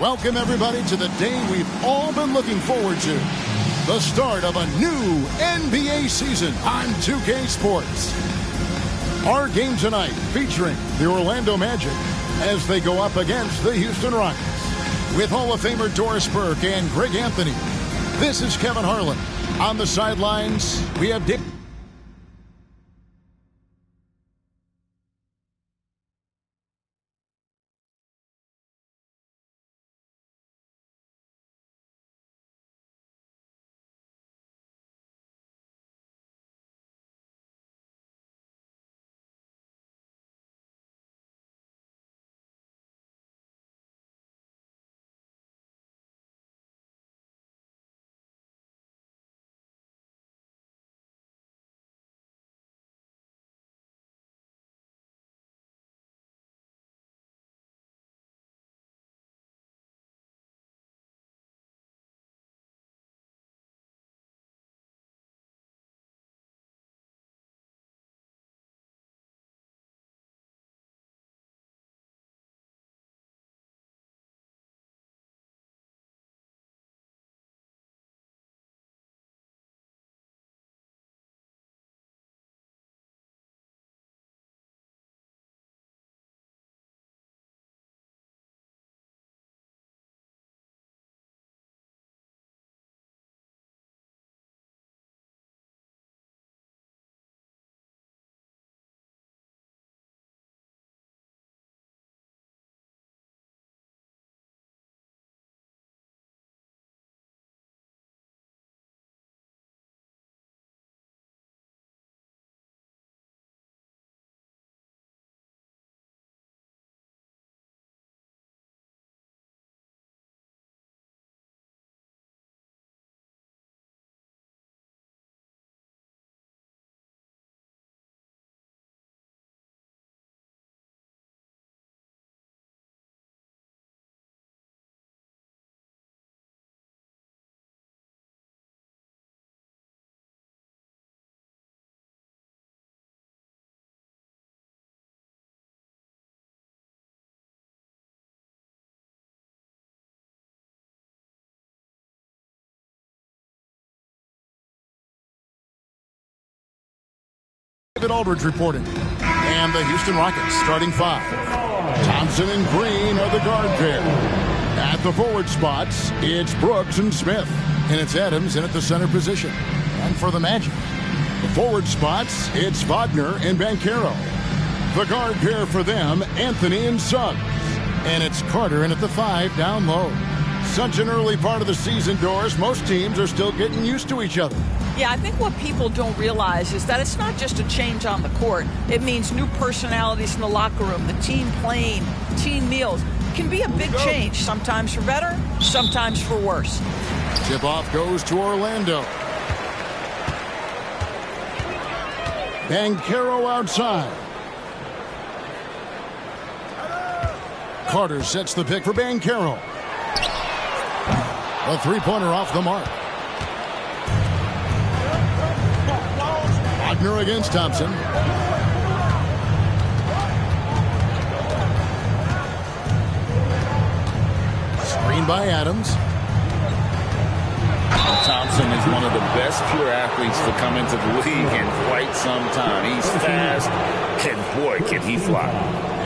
Welcome, everybody, to the day we've all been looking forward to. The start of a new NBA season on 2K Sports. Our game tonight featuring the Orlando Magic as they go up against the Houston Rockets. With Hall of Famer Doris Burke and Greg Anthony, this is Kevin Harlan. On the sidelines, we have Dick. David Aldridge reporting. And the Houston Rockets starting five. Thompson and Green are the guard pair. At the forward spots, it's Brooks and Smith. And it's Adams in at the center position. And for the Magic, the forward spots, it's Wagner and Banchero. The guard pair for them, Anthony and Suggs. And it's Carter in at the five down low. Such an early part of the season, Doris. Most teams are still getting used to each other. Yeah, I think what people don't realize is that it's not just a change on the court. It means new personalities in the locker room, the team playing, team meals. It can be a big change, sometimes for better, sometimes for worse. Tip-off goes to Orlando. Banchero outside. Carter sets the pick for Banchero. A three-pointer off the mark. Wagner against Thompson. Screen by Adams. Thompson is one of the best pure athletes to come into the league in quite some time. He's fast, and boy, can he fly.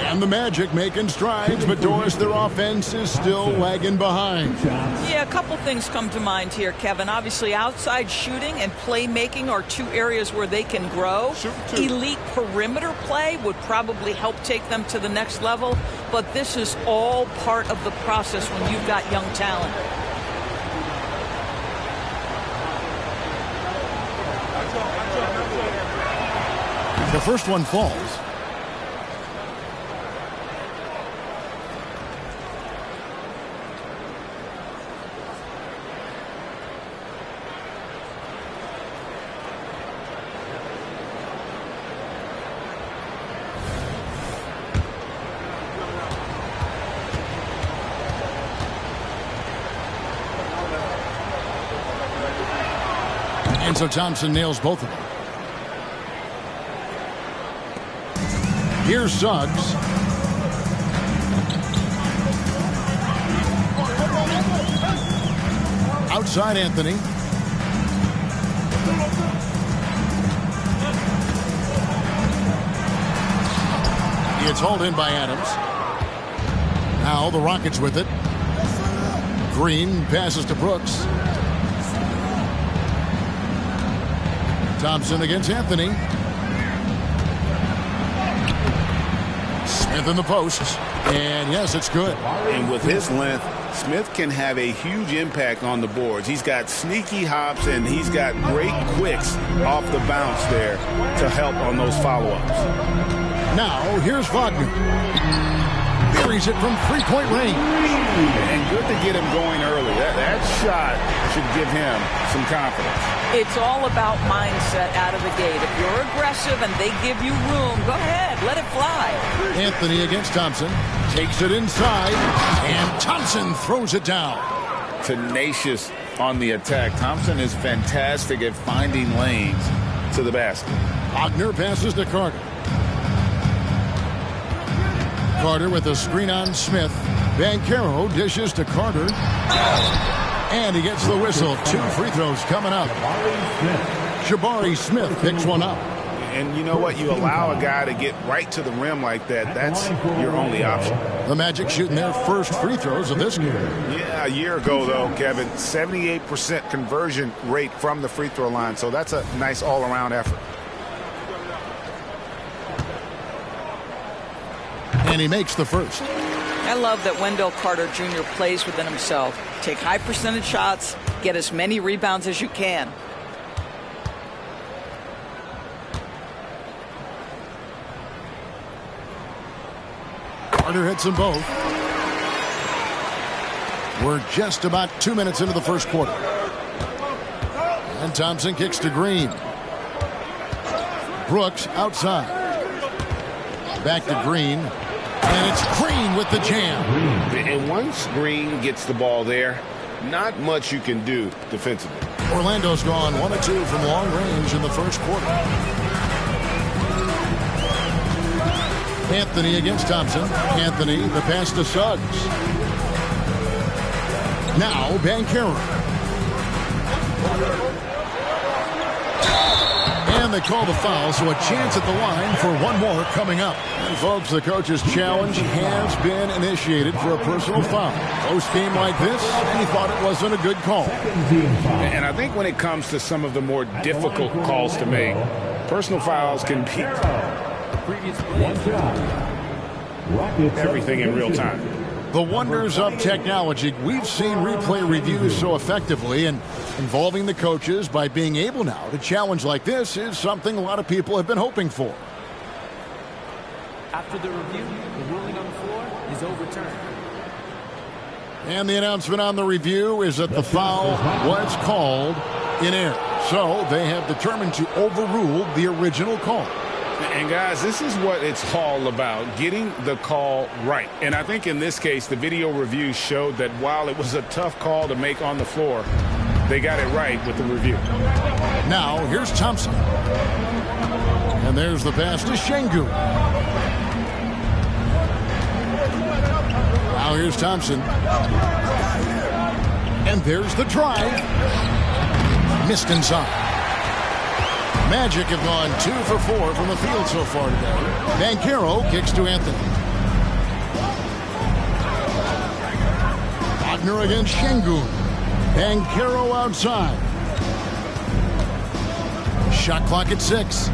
And the Magic making strides, but Doris, their offense is still lagging behind. Yeah, a couple things come to mind here, Kevin. Obviously, outside shooting and playmaking are two areas where they can grow. Elite perimeter play would probably help take them to the next level, but this is all part of the process when you've got young talent. The first one falls. And so Thompson nails both of them. Here's Suggs. outside Anthony. It's hauled in by Adams. Now the Rockets with it. Green passes to Brooks. Thompson against Anthony. Smith in the post. And yes, it's good. And with his length, Smith can have a huge impact on the boards. He's got sneaky hops and he's got great quicks off the bounce there to help on those follow-ups. Now, here's Wagner. Buries it from three-point range. And good to get him going early. That shot should give him some confidence. It's all about mindset out of the gate. If you're aggressive and they give you room, go ahead, let it fly. Anthony against Thompson. Takes it inside, and Thompson throws it down. Tenacious on the attack. Thompson is fantastic at finding lanes to the basket. Wagner passes to Carter. Carter with a screen on Smith. Banchero dishes to Carter. And he gets the whistle. 2 free throws coming up. Jabari Smith picks one up. And you know what? You allow a guy to get right to the rim like that. That's your only option. The Magic shooting their first free throws of this game. Yeah, a year ago, though, Kevin, 78% conversion rate from the free throw line. So that's a nice all-around effort. And he makes the first. I love that Wendell Carter Jr. plays within himself. Take high percentage shots, get as many rebounds as you can. Carter hits them both. We're just about 2 minutes into the first quarter. And Thompson kicks to Green. Brooks outside. Back to Green. And it's Green with the jam. And once Green gets the ball there, not much you can do defensively. Orlando's gone 1 of 2 from long range in the first quarter. Anthony against Thompson. Anthony, the pass to Suggs. Now Banchero. And they call the foul, so a chance at the line for one more coming up. And folks, the coach's challenge has been initiated for a personal foul. Close game like this, and he thought it wasn't a good call. And I think when it comes to some of the more difficult calls to make, personal fouls can be everything in real time. The wonders of technology. We've seen replay reviews so effectively, and involving the coaches by being able now to challenge like this is something a lot of people have been hoping for. After the review, the ruling on the floor is overturned. And the announcement on the review is that the foul was called in error. So they have determined to overrule the original call. And guys, this is what it's all about, getting the call right. And I think in this case, the video review showed that while it was a tough call to make on the floor, they got it right with the review. Now, here's Thompson. And there's the pass to Şengün. Now here's Thompson. And there's the drive. Missed inside. Magic have gone 2 for 4 from the field so far today. Banchero kicks to Anthony. Wagner against Şengün. Banchero outside. Shot clock at 6.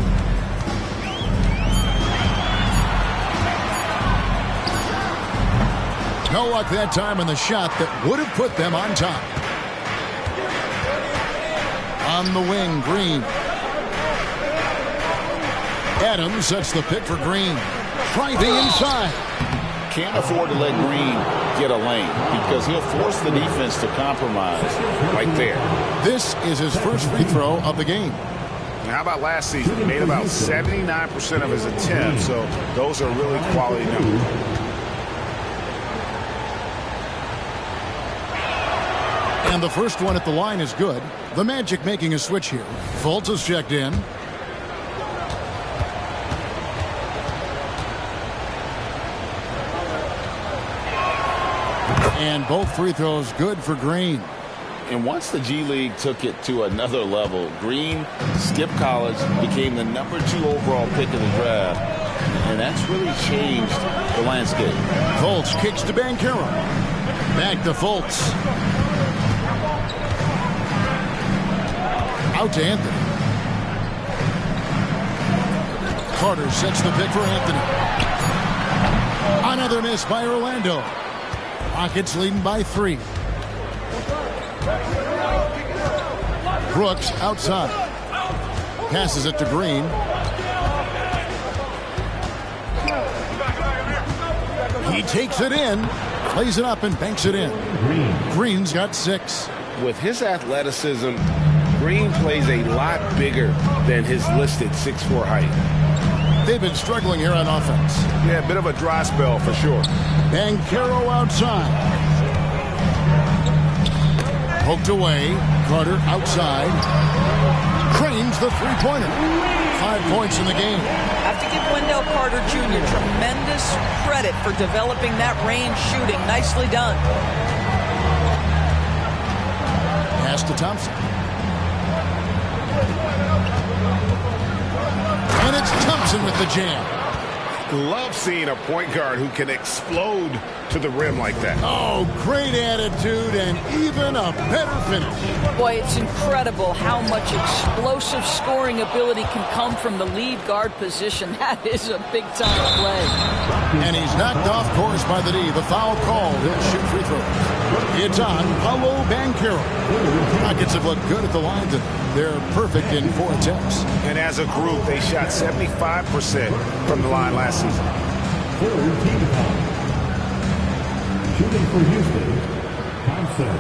No luck that time in the shot that would have put them on top. On the wing, Green. Adams sets the pick for Green. Driving inside. Can't afford to let Green get a lane because he'll force the defense to compromise right there. This is his first free throw of the game. Now, how about last season? He made about 79% of his attempts, so those are really quality numbers. And the first one at the line is good. The Magic making a switch here. Fultz is checked in. And both free throws good for Green. And once the G League took it to another level, Green skipped college, became the #2 overall pick of the draft, and that's really changed the landscape. Fultz kicks to Banchero. Back to Fultz. Out to Anthony. Carter sets the pick for Anthony. Another miss by Orlando. Rockets leading by 3. Brooks outside. Passes it to Green. He takes it in, plays it up, and banks it in. Green's got 6. With his athleticism, Green plays a lot bigger than his listed 6'4" height. They've been struggling here on offense. Yeah, a bit of a dry spell for sure. Banchero outside. Poked away. Carter outside. Cranes the three-pointer. 5 points in the game. Have to give Wendell Carter Jr. tremendous credit for developing that range shooting. Nicely done. Pass to Thompson. And it's Thompson with the jam. Love seeing a point guard who can explode to the rim like that. Oh, great attitude and even a better finish. Boy, it's incredible how much explosive scoring ability can come from the lead guard position. That is a big-time play. And he's knocked off course by the D. The foul called. He'll shoot free throws. It's on Paolo Banchero. Rockets have looked good at the line today. They're perfect in 4 attempts. And as a group, they shot 75% from the line last season. Shooting for Houston, Thompson.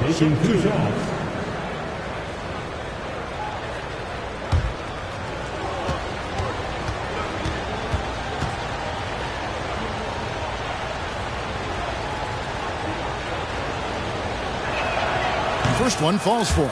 Taking 2 shots. First one falls for him.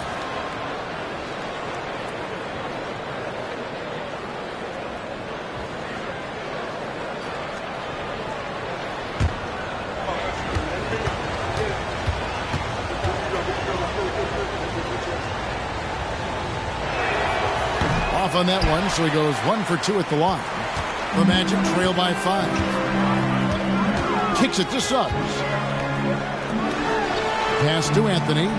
Off on that one, so he goes 1 for 2 at the line. The Magic trail by 5. Kicks it to Suggs. Pass to Anthony.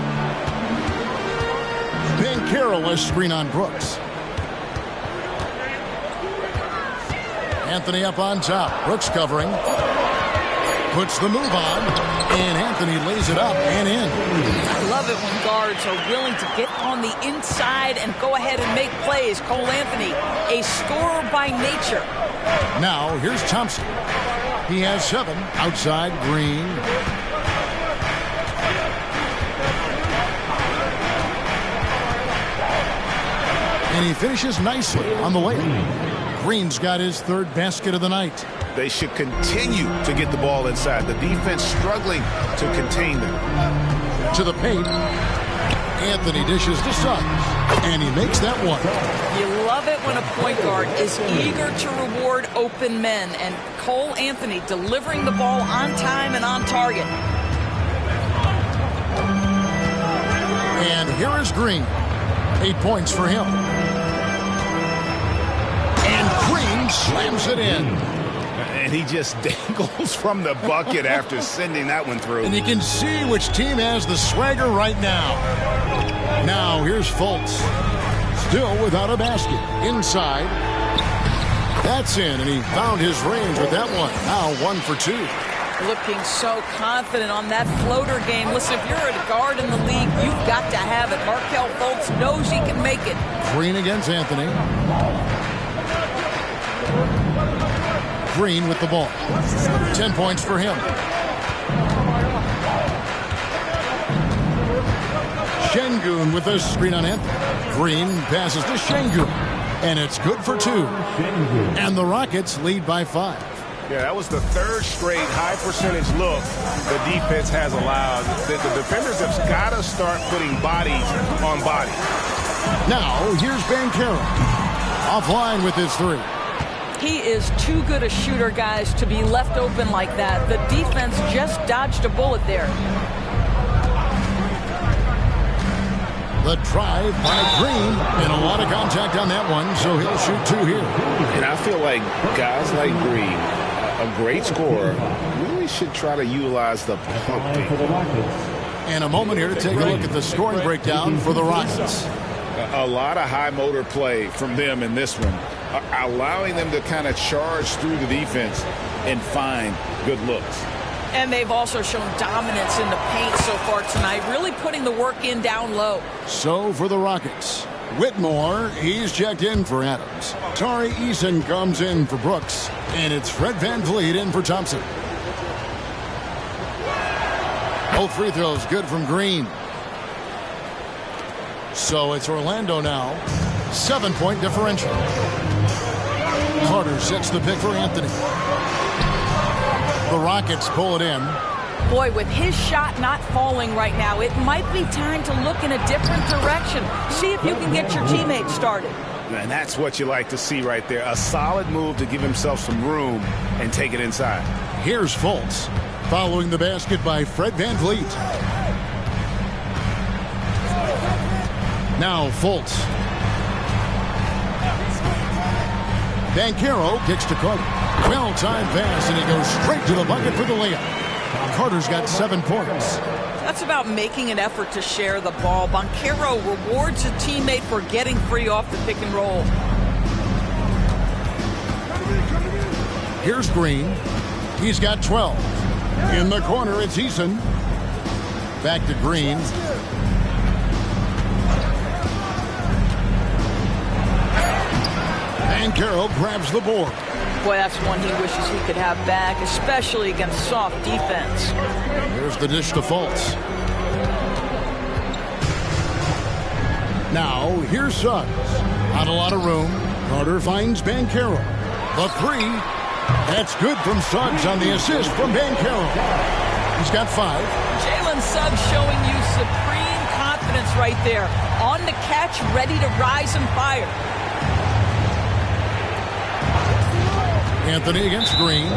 Banchero a screen on Brooks. Anthony up on top. Brooks covering. Puts the move on. And Anthony lays it up and in. I love it when guards are willing to get on the inside and go ahead and make plays. Cole Anthony, a scorer by nature. Now here's Thompson. He has 7. Outside Green. And he finishes nicely on the layup. Green's got his 3rd basket of the night. They should continue to get the ball inside. The defense struggling to contain them. To the paint. Anthony dishes to Suggs. And he makes that one. You love it when a point guard is eager to reward open men. And Cole Anthony delivering the ball on time and on target. And here is Green. 8 points for him. And Green slams it in. And he just dangles from the bucket after sending that one through. And you can see which team has the swagger right now. Now here's Fultz. Still without a basket. Inside. That's in, and he found his range with that one. Now 1 for 2. Looking so confident on that floater game. Listen, if you're a guard in the league, you've got to have it. Markelle Fultz knows he can make it. Green against Anthony. Green with the ball. 10 points for him. Şengün with a screen on Anthony. Green passes to Şengün. And it's good for 2. And the Rockets lead by 5. Yeah, that was the 3rd straight high percentage look the defense has allowed. The defenders have got to start putting bodies on bodies. Now, here's Banchero. Offline with his 3. He is too good a shooter, guys, to be left open like that. The defense just dodged a bullet there. The drive by Green, and a lot of contact on that one, so he'll shoot 2 here. And I feel like guys like Green, a great scorer, really should try to utilize the pump fake. And a moment here to take a look at the scoring breakdown for the Rockets. A lot of high motor play from them in this one, allowing them to kind of charge through the defense and find good looks. And they've also shown dominance in the paint so far tonight, really putting the work in down low. So for the Rockets, Whitmore, he's checked in for Adams. Tari Eason comes in for Brooks. And it's Fred VanVleet in for Thompson. Both free throws good from Green. So it's Orlando now. 7-point differential. Carter sets the pick for Anthony. The Rockets pull it in. Boy, with his shot not falling right now, it might be time to look in a different direction. See if you can get your teammates started. And that's what you like to see right there. A solid move to give himself some room and take it inside. Here's Fultz. Following the basket by Fred VanVleet. Now Fultz. Banchero kicks to Carter. Well-timed pass, and he goes straight to the bucket for the layup. Carter's got 7 points. That's about making an effort to share the ball. Banchero rewards a teammate for getting free off the pick and roll. Here's Green. He's got 12. In the corner, it's Eason. Back to Green. Banchero grabs the board. Boy, that's one he wishes he could have back, especially against soft defense. Here's the dish to Fultz. Now, here's Suggs. Not a lot of room. Carter finds Banchero. The 3. That's good from Suggs on the assist from Banchero. He's got 5. Jalen Suggs showing you supreme confidence right there. On the catch, ready to rise and fire. Anthony against Green.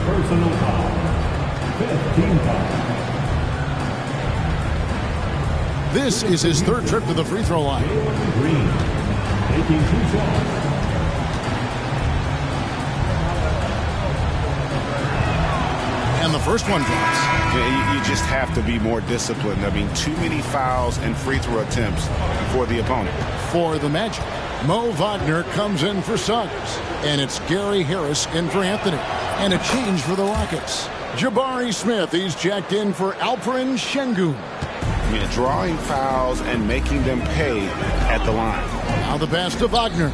Personal foul. 15 foul. This is his 3rd trip to the free throw line. Green taking 2 shots. And the first one drops. You just have to be more disciplined. I mean, too many fouls and free throw attempts for the opponent. For the Magic, Mo Wagner comes in for Suggs. And it's Gary Harris in for Anthony. And a change for the Rockets. Jabari Smith, he's checked in for Alperen Şengün. Yeah, drawing fouls and making them pay at the line. Now the pass to Wagner.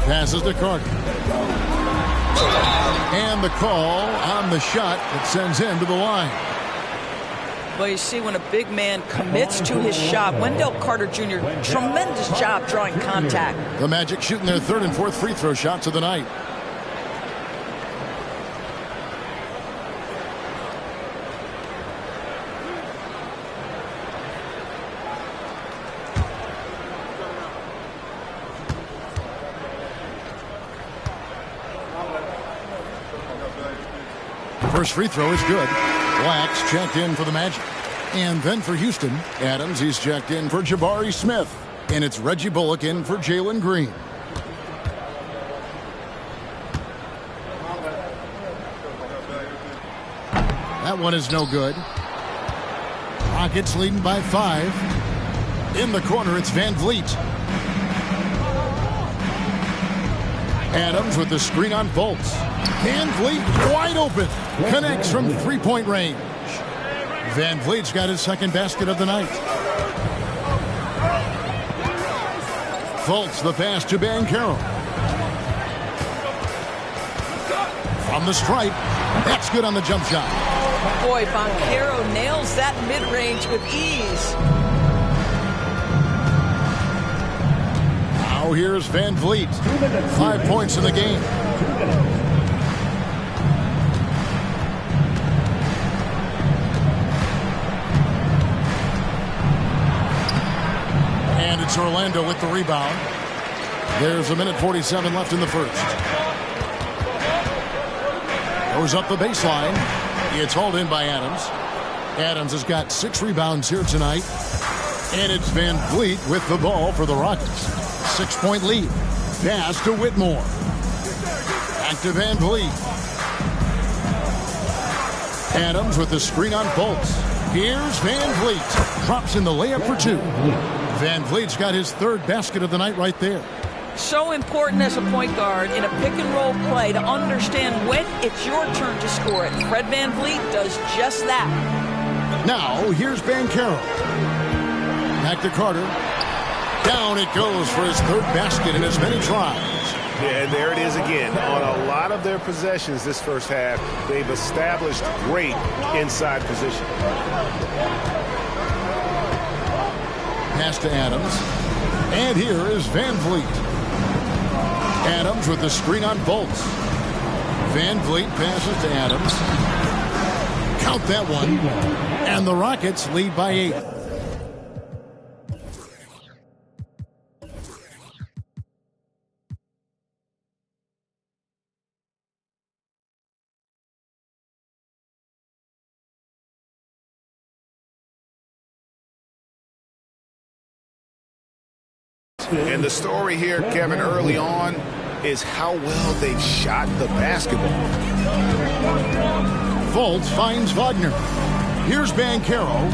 Passes to Carter. And the call on the shot that sends him to the line. Well, you see, when a big man commits to his shot, Wendell Carter Jr., tremendous job drawing contact. The Magic shooting their 3rd and 4th free throw shots of the night. First free throw is good. Black's checked in for the Magic. And then for Houston, Adams, he's checked in for Jabari Smith. And it's Reggie Bullock in for Jalen Green. That one is no good. Rockets leading by 5. In the corner, it's VanVleet. Adams with the screen on Fultz. VanVleet wide open. Connects from 3-point range. VanVleet's got his 2nd basket of the night. Fultz the pass to Banchero. From the stripe. That's good on the jump shot. Boy, Banchero nails that mid-range with ease. Now here's VanVleet. 5 points in the game. And it's Orlando with the rebound. There's a minute 47 left in the first. Goes up the baseline. It's hauled in by Adams. Adams has got 6 rebounds here tonight. And it's Van Vliet with the ball for the Rockets. 6-point lead. Pass to Whitmore. Back to Van Vliet. Adams with the screen on Fultz. Here's Van Vliet. Drops in the layup for 2. Van Vliet's got his 3rd basket of the night right there. So important as a point guard in a pick-and-roll play to understand when it's your turn to score it. Fred Van Vliet does just that. Now, here's Banchero. Back to Carter. Down it goes for his 3rd basket in as many tries. Yeah, and there it is again. On a lot of their possessions this first half, they've established great inside position. Pass to Adams. And here is Van Vliet. Adams with the screen on Fultz. Van Vliet passes to Adams. Count that one. And the Rockets lead by 8. And the story here, Kevin, early on is how well they've shot the basketball. Fultz finds Wagner. Here's Banchero.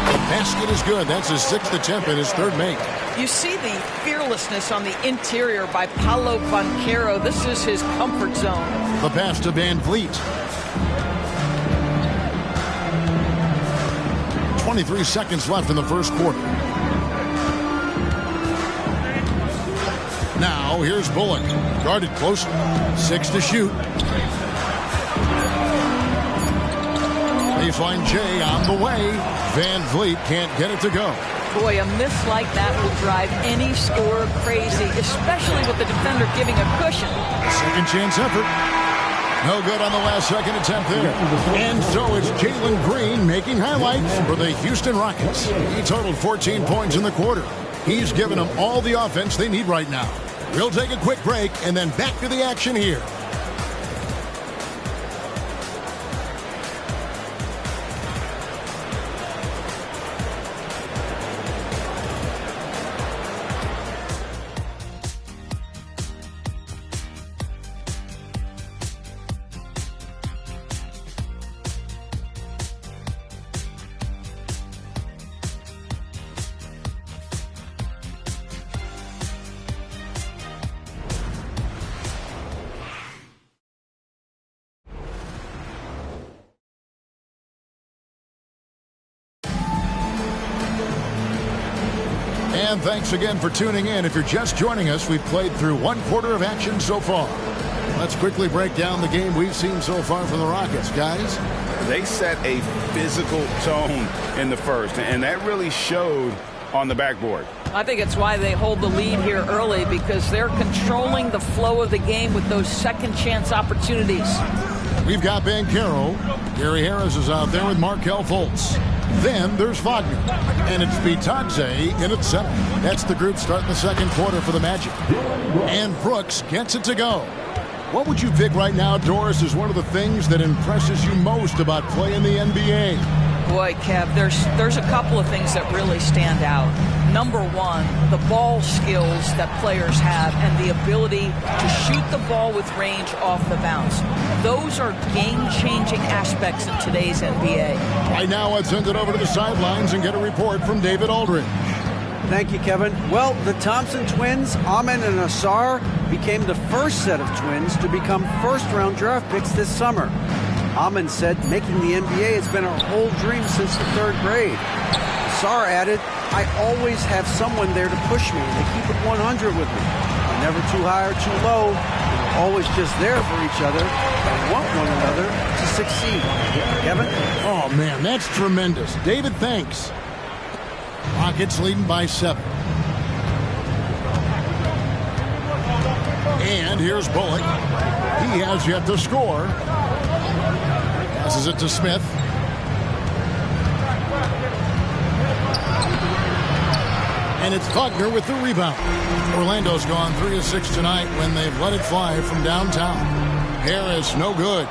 The basket is good. That's his 6th attempt and his 3rd make. You see the fearlessness on the interior by Paolo Banchero. This is his comfort zone. The pass to Van Vliet. 23 seconds left in the first quarter. Now, here's Bullock. Guarded close. 6 to shoot. Baseline J on the way. Van Vliet can't get it to go. Boy, a miss like that will drive any scorer crazy, especially with the defender giving a cushion. Second chance effort. No good on the last second attempt there. And so it's Jalen Green making highlights for the Houston Rockets. He totaled 14 points in the quarter. He's given them all the offense they need right now. We'll take a quick break and then back to the action here. And thanks again for tuning in. If you're just joining us, we've played through 1 quarter of action so far. Let's quickly break down the game we've seen so far from the Rockets, guys. They set a physical tone in the first, and that really showed on the backboard. I think it's why they hold the lead here early, because they're controlling the flow of the game with those second chance opportunities. We've got Banchero. Gary Harris is out there with Markelle Fultz. Then there's Wagner. And it's Bitadze in at center. That's the group starting the second quarter for the Magic. And Brooks gets it to go. What would you pick right now, Doris, is one of the things that impresses you most about playing the NBA? Boy, Kev, there's a couple of things that really stand out. Number one, the ball skills that players have and the ability to shoot the ball with range off the bounce. Those are game-changing aspects in today's NBA. Right now, let's send it over to the sidelines and get a report from David Aldridge. Thank you, Kevin. Well, the Thompson twins, Amen and Ausar, became the first set of twins to become first-round draft picks this summer. Amen said making the NBA has been a whole dream since the 3rd grade. Ausar added, I always have someone there to push me, and they keep it 100 with me. They're never too high or too low. They're always just there for each other and want one another to succeed. Kevin? Oh, man, that's tremendous. David, thanks. Rockets leading by 7. And here's Bullock. He has yet to score. Passes it to Smith. And it's Wagner with the rebound. Orlando's gone 3 of 6 tonight when they've let it fly from downtown. Harris, no good.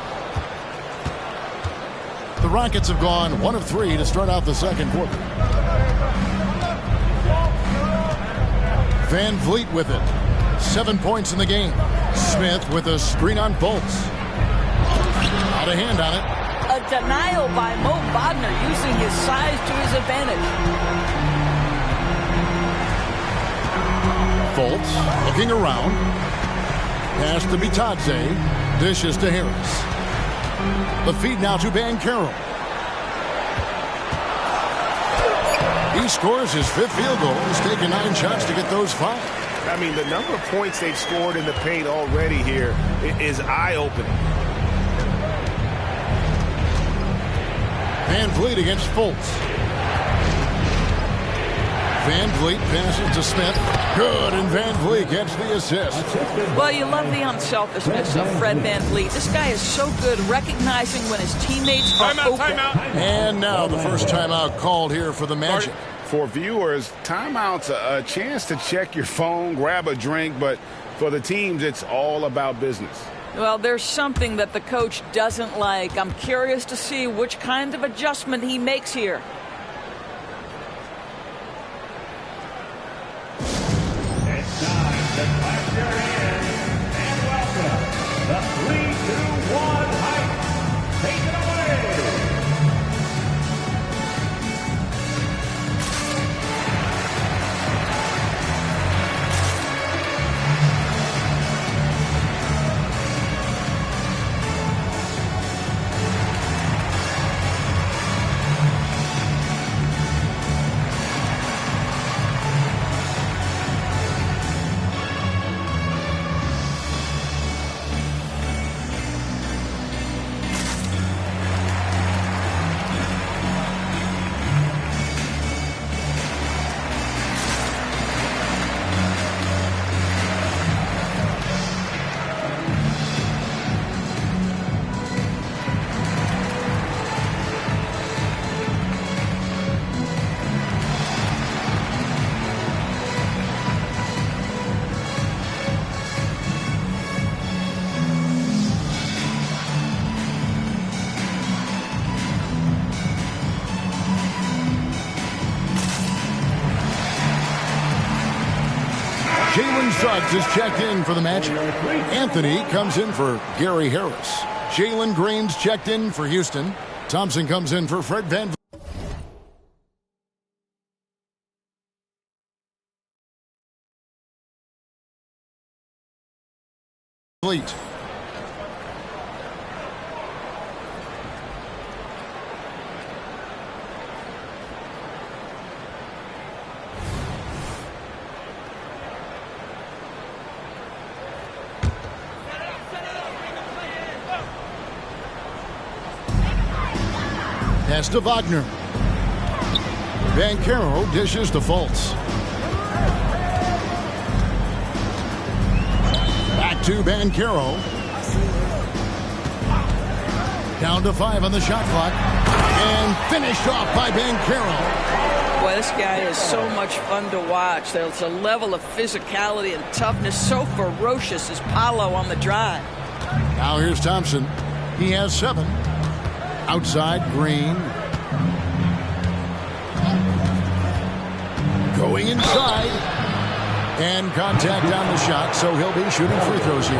The Rockets have gone 1 of 3 to start out the second quarter. Van Vliet with it. 7 points in the game. Smith with a screen on Fultz. Out of hand on it. A denial by Mo Wagner using his size to his advantage. Fultz looking around. Pass to Bitadze. Dishes to Harris. The feed now to Banchero. He scores his 5th field goal. He's taken 9 shots to get those 5. I mean, the number of points they've scored in the paint already here is eye-opening. Van Vliet against Fultz. Van Vliet passes to Smith. Good, and Van Vliet gets the assist. Well, you love the unselfishness of Fred Van Vliet. This guy is so good recognizing when his teammates are open. And now the first timeout called here for the Magic. For viewers, timeout's a chance to check your phone, grab a drink, but for the teams, it's all about business. Well, there's something that the coach doesn't like. I'm curious to see which kind of adjustment he makes here. It's time to clap your hands and welcome the 3-2-1 hype. Take it away. Jalen Suggs is checked in for the Magic. Anthony comes in for Gary Harris. Jalen Green's checked in for Houston. Thompson comes in for Fred Van Vliet. Pass to Wagner. Banchero dishes to Fultz. Back to Banchero. Down to 5 on the shot clock. And finished off by Banchero. Boy, this guy is so much fun to watch. There's a level of physicality and toughness so ferocious as Paolo on the drive. Now here's Thompson. He has 7. Outside, Green. Going inside. And contact on the shot, so he'll be shooting free throws here.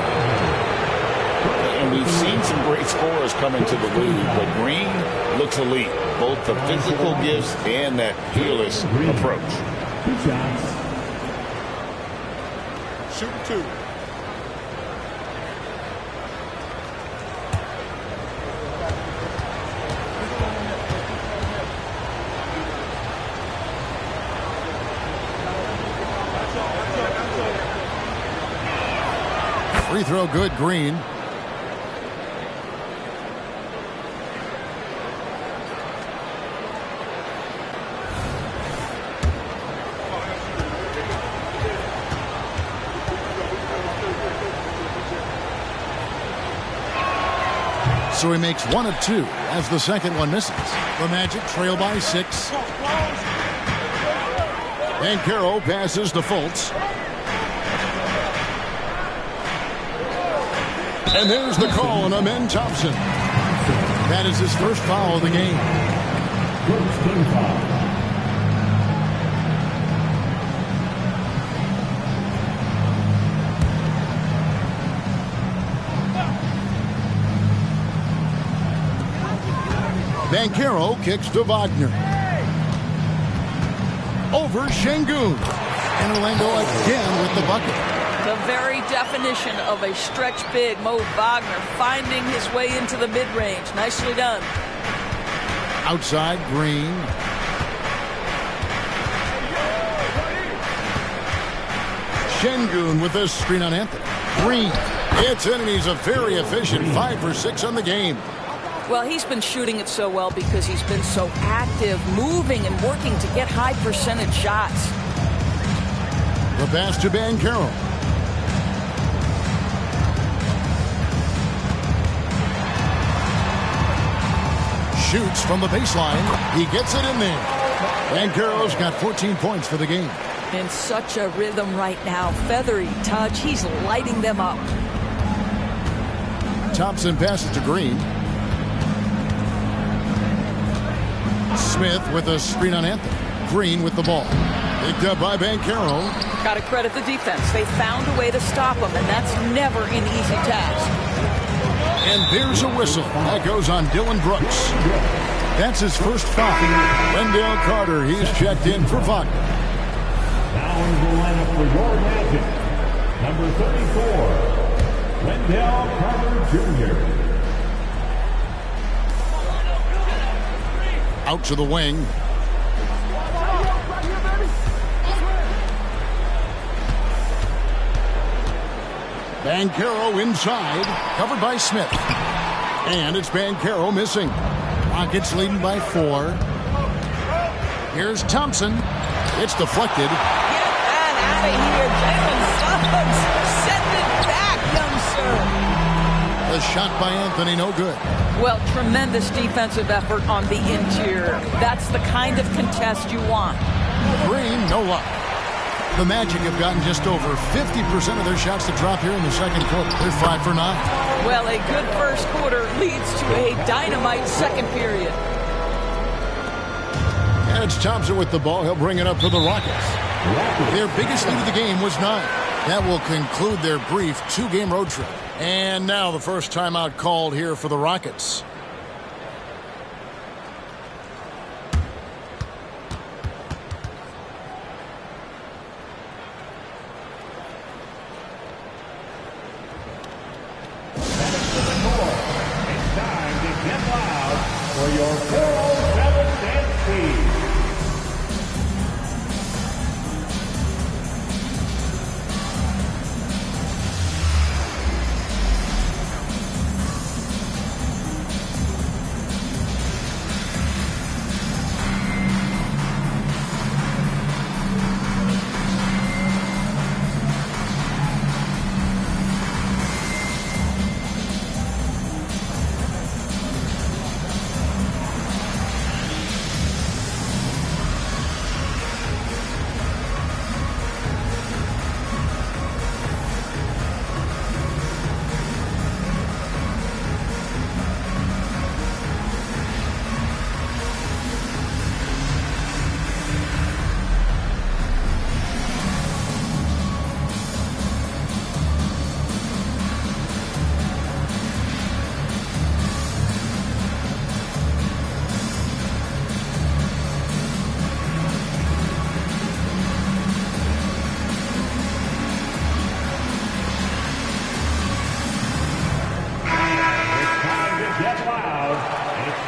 And we've seen some great scorers come into the league, but Green looks elite. Both the physical gifts and that fearless approach. 2 shots. Shoot 2. Free throw good, Green. So he makes 1 of 2 as the second one misses. The Magic trail by 6. Banchero passes to Fultz. And there's the call on Amen Thompson. That is his first foul of the game. First team foul. Banchero kicks to Wagner. Over Şengün. And Orlando again with the bucket. The very definition of a stretch big, Mo Wagner finding his way into the mid-range. Nicely done. Outside, Green. Şengün with a screen on Anthony. Green. It's in, and he's a very efficient 5 for 6 on the game. Well, he's been shooting it so well because he's been so active, moving and working to get high percentage shots. The pass to Banchero. Shoots from the baseline. He gets it in there. Banchero's got 14 points for the game. In such a rhythm right now. Feathery touch. He's lighting them up. Thompson passes to Green. Smith with a screen on Anthony. Green with the ball. Picked up by Banchero. Got to credit the defense. They found a way to stop him, and that's never an easy task. And there's a whistle. That goes on Dylan Brooks. That's his first foul. Wendell Carter, he's checked in for Wagner. Now in the lineup for your Magic, number 34, Wendell Carter Jr. Out to the wing. Banchero inside, covered by Smith. And it's Banchero missing. Rockets leading by 4. Here's Thompson. It's deflected. Get that out of here, Jalen Suggs. Send it back, young sir. The shot by Anthony, no good. Well, tremendous defensive effort on the interior. That's the kind of contest you want. Green, no luck. The Magic have gotten just over 50% of their shots to drop here in the second quarter. They're 5 for 9. Well, a good first quarter leads to a dynamite second period. And it's Thompson with the ball. He'll bring it up for the Rockets. Their biggest lead of the game was 9. That will conclude their brief 2-game road trip. And now the first timeout called here for the Rockets. For your 407 dance speed.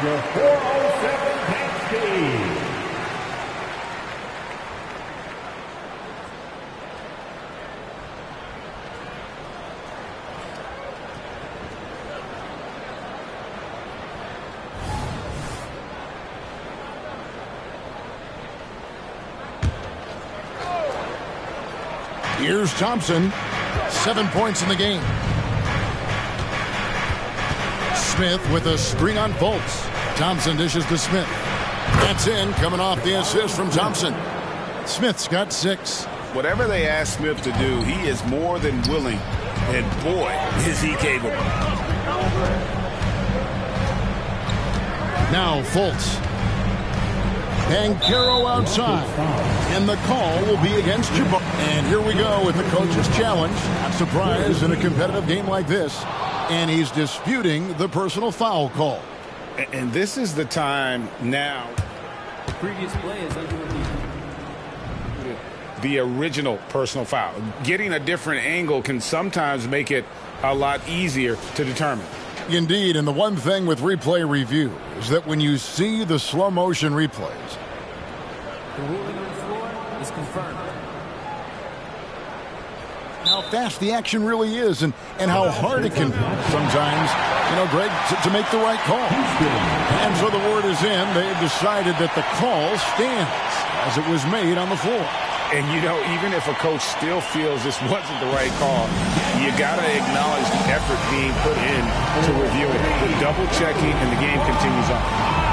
Your 407 dance speed. Here's Thompson. 7 points in the game. Smith with a screen on Fultz. Thompson dishes to Smith. That's in, coming off the assist from Thompson. Smith's got 6. Whatever they ask Smith to do, he is more than willing. And boy, is he capable. Now Fultz. Banchero outside. And the call will be against Jabbar. And here we go with the coach's challenge. Not surprised in a competitive game like this. And he's disputing the personal foul call. And this is the time now. The previous play is under review. The original personal foul. Getting a different angle can sometimes make it a lot easier to determine. Indeed, and the one thing with replay review is that when you see the slow motion replays, the ruling on the floor is confirmed. How fast the action really is and how hard it can be sometimes, Greg, to make the right call. And so the word is in. They've decided that the call stands as it was made on the floor. And, even if a coach still feels this wasn't the right call, you got to acknowledge the effort being put in to review it. The double checking and the game continues on.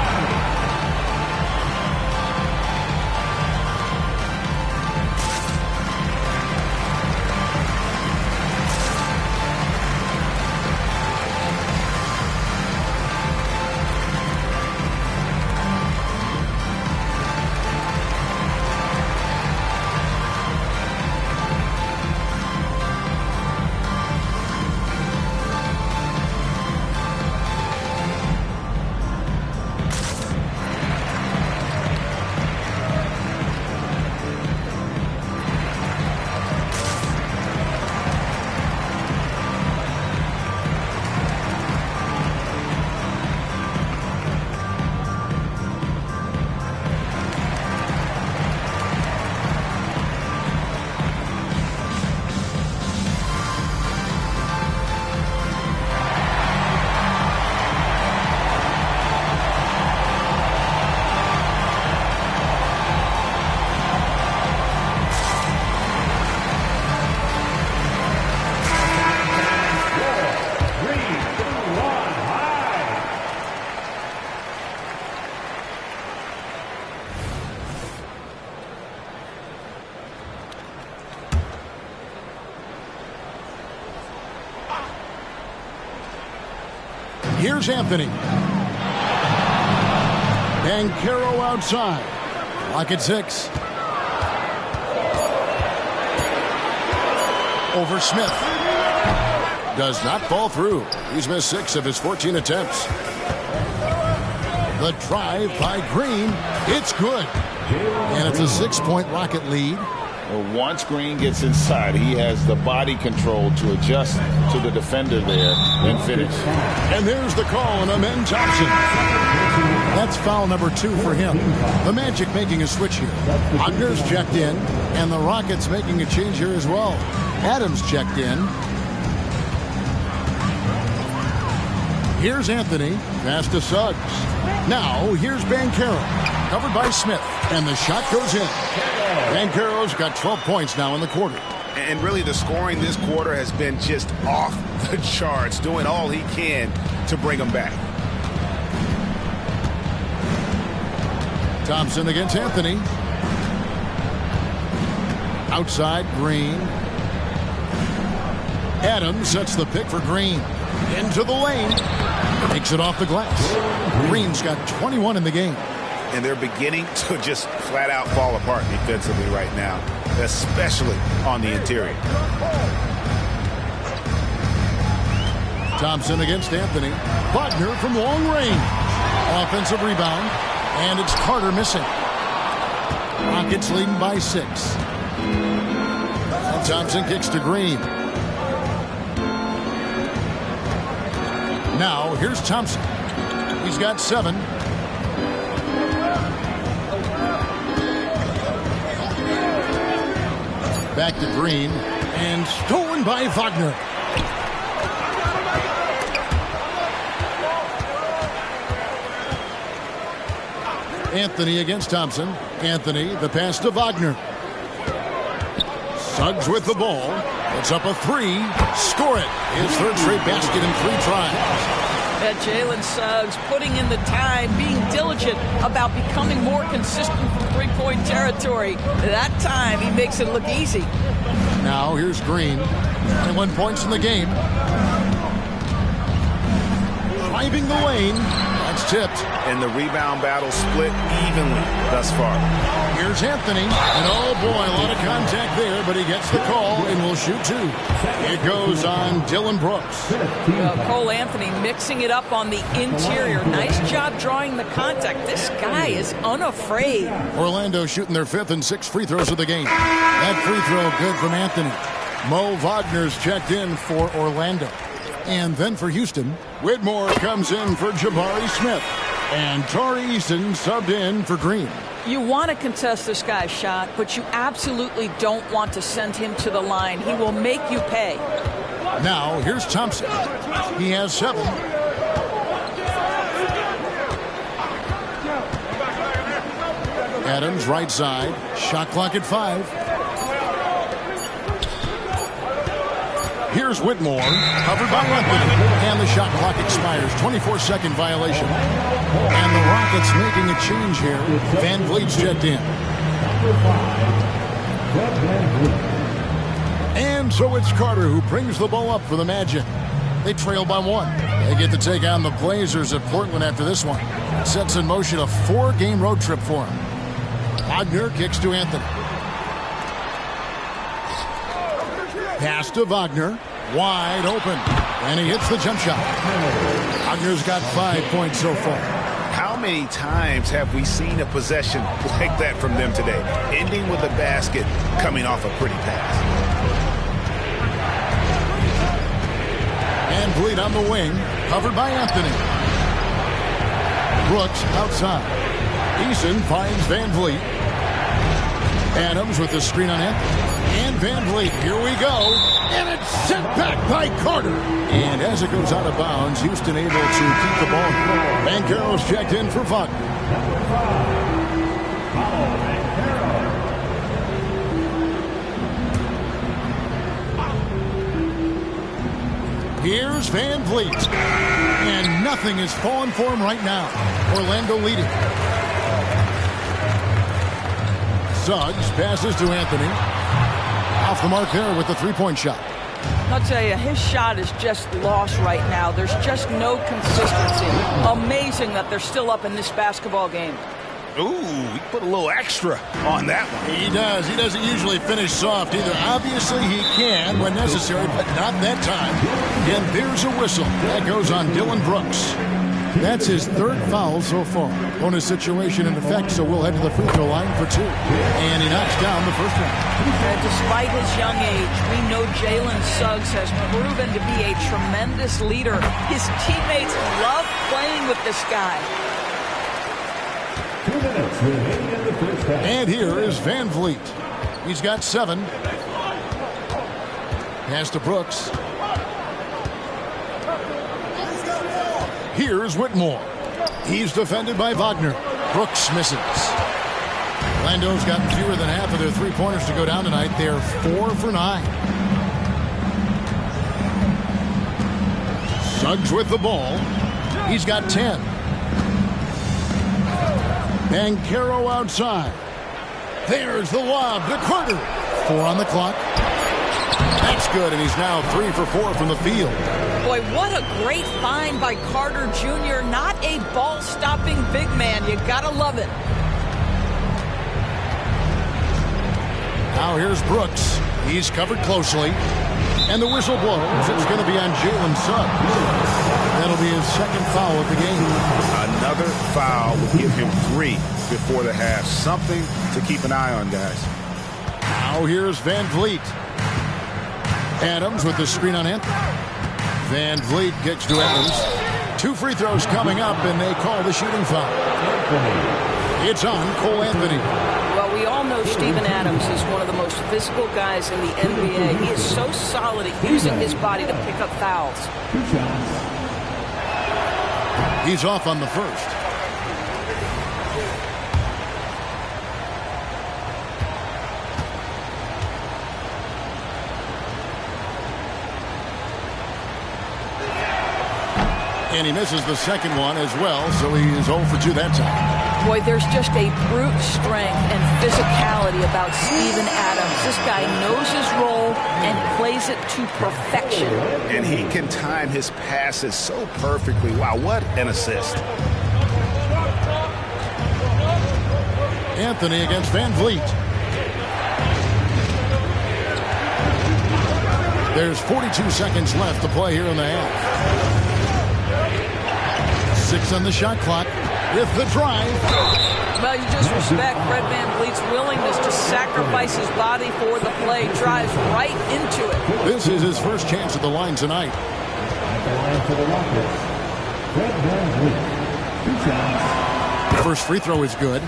Here's Anthony. Banchero outside. Lock at 6. Over Smith. Does not fall through. He's missed 6 of his 14 attempts. The drive by Green. It's good. And it's a 6-point Rocket lead. Well, once Green gets inside, he has the body control to adjust to the defender there and finish. And there's the call on Amen Thompson. That's foul number 2 for him. The Magic making a switch here. Wagner's checked in, and the Rockets making a change here as well. Adams checked in. Here's Anthony. Pass to Suggs. Now, here's Banchero. Covered by Smith. And the shot goes in. Banchero's got 12 points now in the quarter. And really, the scoring this quarter has been just off the charts, doing all he can to bring them back. Thompson against Anthony. Outside, Green. Adams sets the pick for Green. Into the lane. Takes it off the glass. Green's got 21 in the game. And they're beginning to just flat out fall apart defensively right now, especially on the interior. Thompson against Anthony. Wagner from long range. Offensive rebound. And it's Carter missing. Rockets leading by 6. And Thompson kicks to Green. Now, here's Thompson. He's got 7. Back to Green. And stolen by Wagner. Anthony against Thompson. Anthony, the pass to Wagner. Suggs with the ball. It's up a 3. Score it. His third straight basket in 3 tries. That Jalen Suggs putting in the time, being diligent about becoming more consistent from three-point territory. That time, he makes it look easy. Now here's Green. 21 points in the game. Driving the lane. That's tipped. And the rebound battle split evenly thus far. Here's Anthony. And oh boy, a lot of contact there, but he gets the call and will shoot two. It goes on Dillon Brooks. Well, Cole Anthony mixing it up on the interior. Nice job drawing the contact. This guy is unafraid. Orlando shooting their 5th and 6th free throws of the game. That free throw good from Anthony. Mo Wagner's checked in for Orlando. And then for Houston, Whitmore comes in for Jabari Smith. And Tari Eason subbed in for Green. You want to contest this guy's shot, but you absolutely don't want to send him to the line. He will make you pay. Now, here's Thompson. He has 7. Adams, right side. Shot clock at 5. Here's Whitmore, covered by Anthony, and the shot clock expires. 24-second violation. And the Rockets making a change here. Van Vliet's checked in. And so it's Carter who brings the ball up for the Magic. They trail by 1. They get to take on the Blazers at Portland after this one. Sets in motion a 4-game road trip for him. Wagner kicks to Anthony. Pass to Wagner. Wide open. And he hits the jump shot. Wagner's got 5 points so far. How many times have we seen a possession like that from them today? Ending with a basket, coming off a pretty pass. Van Vliet on the wing. Covered by Anthony. Brooks outside. Eason finds Van Vliet. Adams with the screen on Anthony. And Van Vliet, here we go. And it's sent back by Carter. And as it goes out of bounds, Houston able to keep the ball. Banchero's checked in for Wagner. Here's Van Vliet. And nothing is falling for him right now. Orlando leading. Suggs passes to Anthony. Off the mark there with the three-point shot. I'll tell you, his shot is just lost right now. There's just no consistency. Amazing that they're still up in this basketball game. Ooh, he put a little extra on that one. He does. He doesn't usually finish soft either. Obviously, he can when necessary, but not that time. And there's a whistle. That goes on Dillon Brooks. That's his 3rd foul so far. Bonus situation in effect, so we'll head to the free throw line for 2. And he knocks down the first one. And despite his young age, we know Jalen Suggs has proven to be a tremendous leader. His teammates love playing with this guy. 2 minutes remaining in the first half. And here is Van Vliet. He's got 7. Pass to Brooks. Here's Whitmore. He's defended by Wagner. Brooks misses. Orlando's got fewer than half of their three-pointers to go down tonight. They're 4 for 9. Suggs with the ball. He's got 10. Banchero outside. There's the lob to Carter. 4 on the clock. That's good, and he's now 3 for 4 from the field. Boy, what a great find by Carter Jr. Not a ball-stopping big man. You gotta love it. Now here's Brooks. He's covered closely. And the whistle blows. It's going to be on Jalen Suggs. That'll be his 2nd foul of the game. Another foul will give him 3 before the half. Something to keep an eye on, guys. Now here's Van Vliet. Adams with the screen on Anthony. Van Vliet gets to Adams. 2 free throws coming up, and they call the shooting foul. It's on Cole Anthony. Well, we all know Steven Adams is one of the most physical guys in the NBA. He is so solid at using his body to pick up fouls. He's off on the first. And he misses the second one as well, so he is 0 for 2 that time. Boy, there's just a brute strength and physicality about Steven Adams. This guy knows his role and plays it to perfection. And he can time his passes so perfectly. Wow, what an assist. Anthony against Van Vliet. There's 42 seconds left to play here in the half. 6 on the shot clock with the drive. Well, you just respect Fred Van Vliet's willingness to sacrifice his body for the play. Drives right into it. This is his first chance at the line tonight. At the line for the Rockets, Fred Van Vliet. 2 shots. First free throw is good.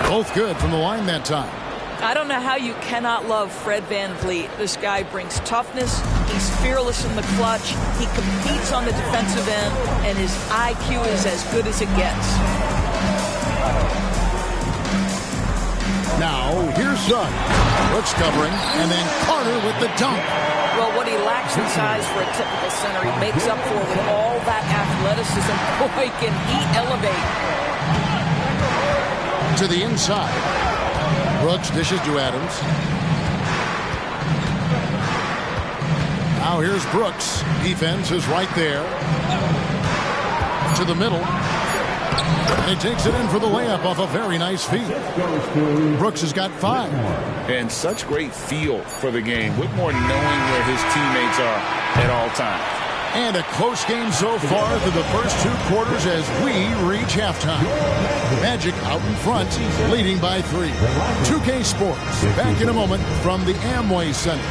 Both good from the line that time. I don't know how you cannot love Fred Van Vliet. This guy brings toughness. He's fearless in the clutch. He competes on the defensive end, and his IQ is as good as it gets. Now, here's Suggs. Brooks covering, and then Carter with the dunk. Well, what he lacks in size for a typical center, he makes up for with all that athleticism. Boy, can he elevate. To the inside. Brooks dishes to Adams. Now here's Brooks. Defense is right there. To the middle. And he takes it in for the layup off a very nice feed. Brooks has got 5. And such great feel for the game. Whitmore knowing where his teammates are at all times. And a close game so far through the first 2 quarters as we reach halftime. Magic out in front, leading by 3. 2K Sports, back in a moment from the Amway Center.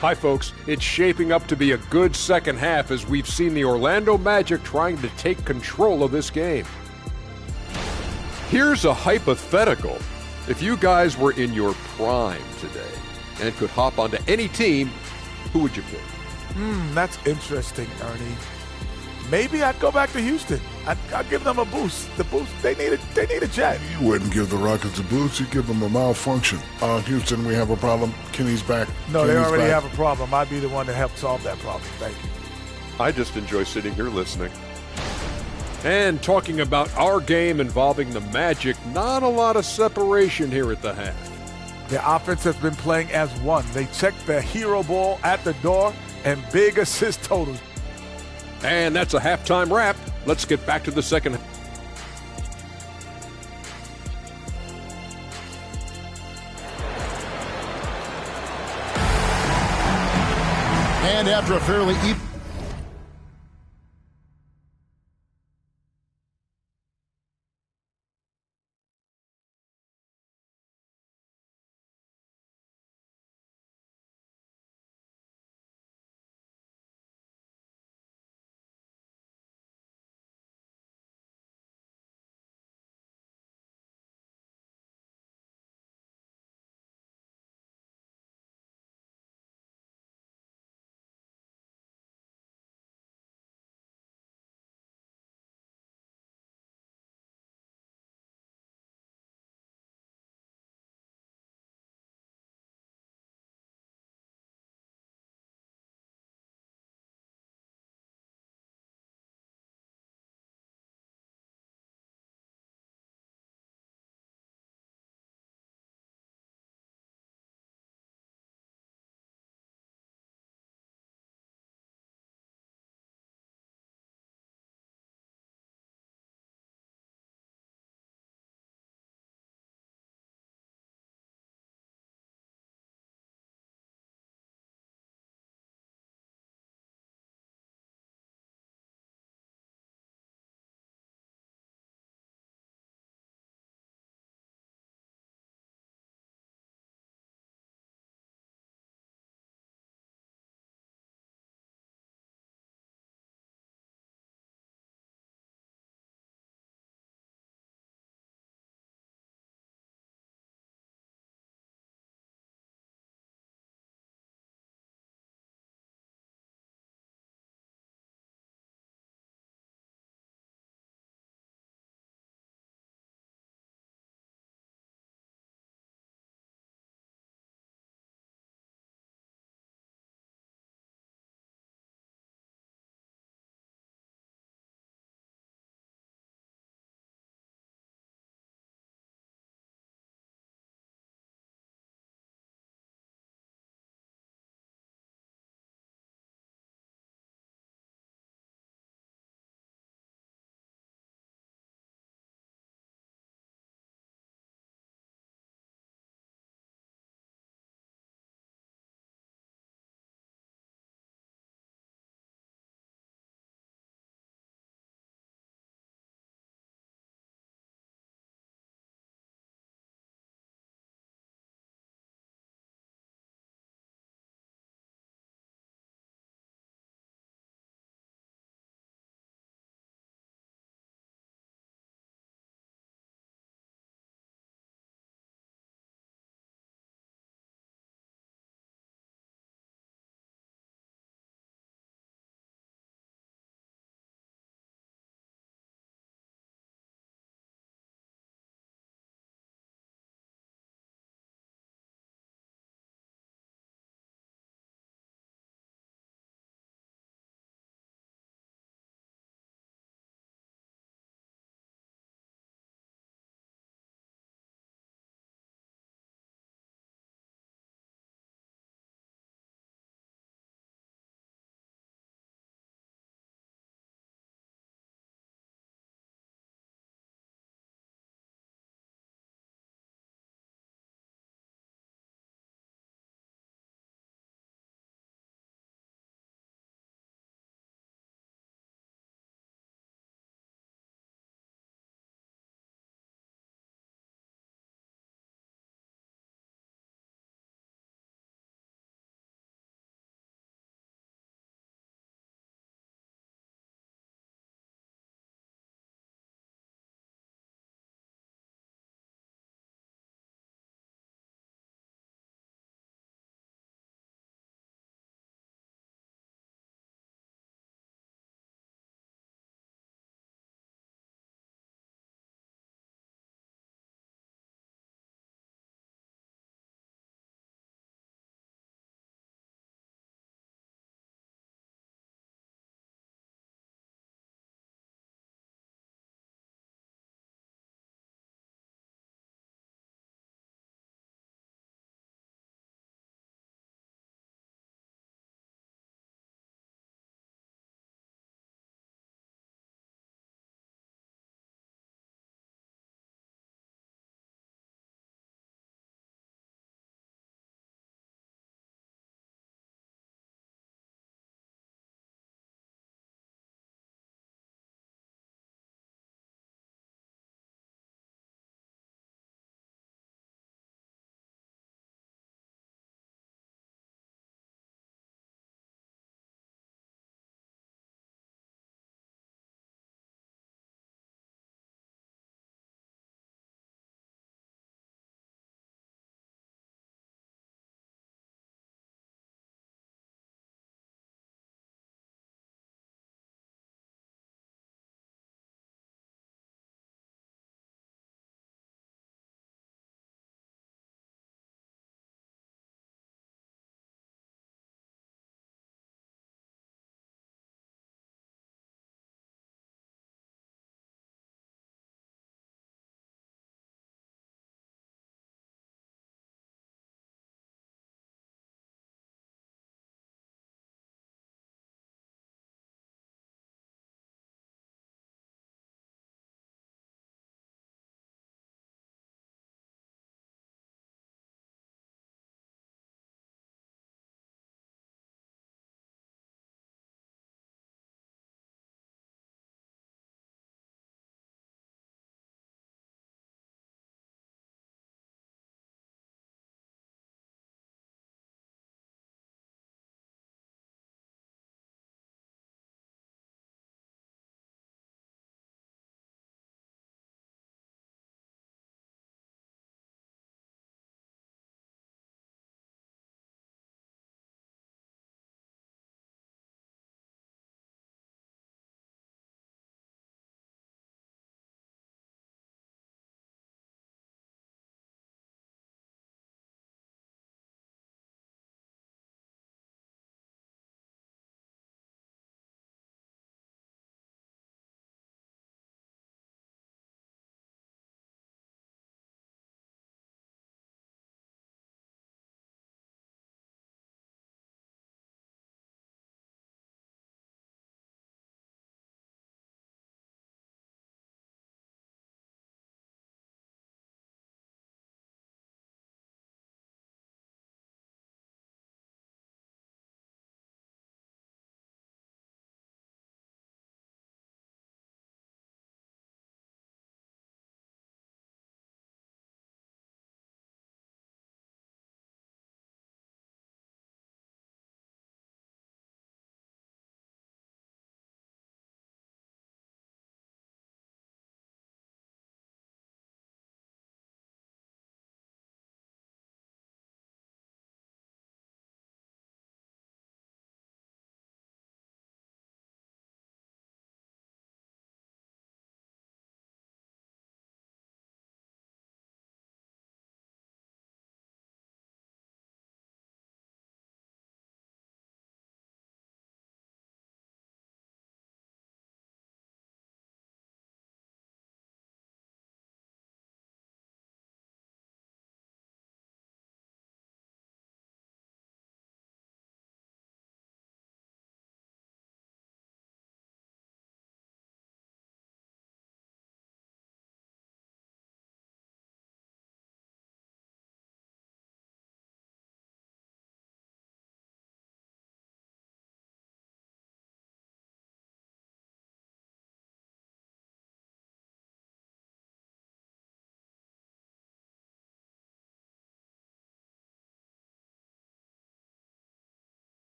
Hi, folks. It's shaping up to be a good second half as we've seen the Orlando Magic trying to take control of this game. Here's a hypothetical. If you guys were in your prime today and could hop onto any team, who would you pick? That's interesting, Ernie. Maybe I'd go back to Houston. I'd give them a boost. The boost, they need a jet. You wouldn't give the Rockets a boost. You give them a malfunction. Houston, we have a problem. Kenny's back. No, they already have a problem. I'd be the one to help solve that problem. Thank you. I just enjoy sitting here listening. And talking about our game involving the Magic, not a lot of separation here at the half. Their offense has been playing as one. They checked the hero ball at the door and big assist totals. And that's a halftime wrap. Let's get back to the second. And after a fairly even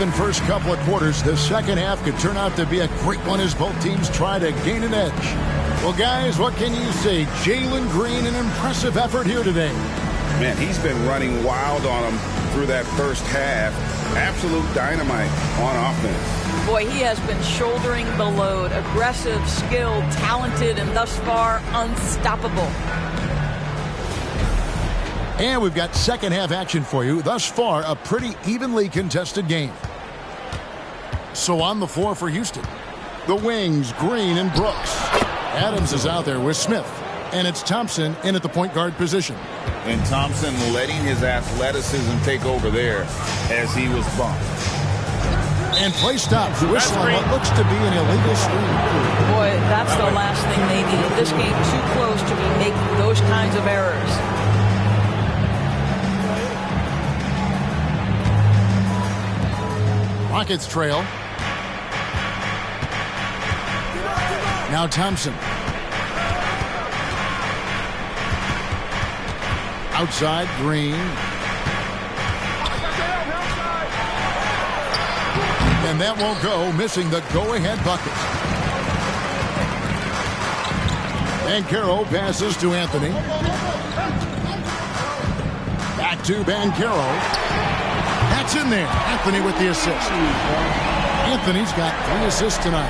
even first couple of quarters. The second half could turn out to be a great one as both teams try to gain an edge. Well, guys, what can you say? Jalen Green, an impressive effort here today. Man, he's been running wild on him through that first half. Absolute dynamite on offense. Boy, he has been shouldering the load. Aggressive, skilled, talented, and thus far unstoppable. And we've got second half action for you. Thus far, a pretty evenly contested game. So on the floor for Houston, the wings, Green and Brooks. Adams is out there with Smith. And it's Thompson in at the point guard position. And Thompson letting his athleticism take over there as he was bumped. And play stops, whistling what looks to be an illegal screen. Boy, that's the last thing they need. This game too close to be making those kinds of errors. Rockets trail. Now Thompson. Outside, Green. And that won't go, missing the go-ahead bucket. Banchero passes to Anthony. Back to Banchero. That's in there. Anthony with the assist. Anthony's got 3 assists tonight.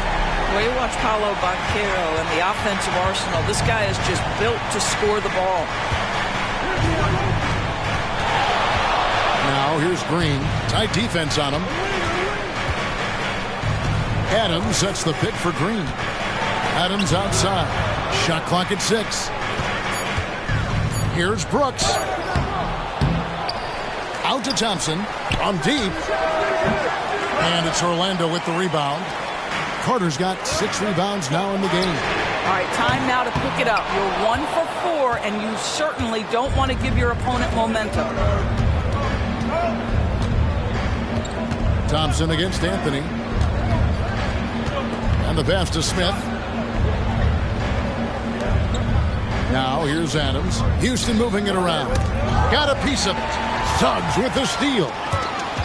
Well, you watch Paolo Banchero and the offensive arsenal. This guy is just built to score the ball. Now here's Green. Tight defense on him. Adams sets the pick for Green. Adams outside. Shot clock at 6. Here's Brooks. Out to Thompson. From deep. And it's Orlando with the rebound. Carter's got 6 rebounds now in the game. All right, time now to pick it up. You're 1 for 4, and you certainly don't want to give your opponent momentum. Thompson against Anthony. And the pass to Smith. Now here's Adams. Houston moving it around. Got a piece of it. Suggs with the steal.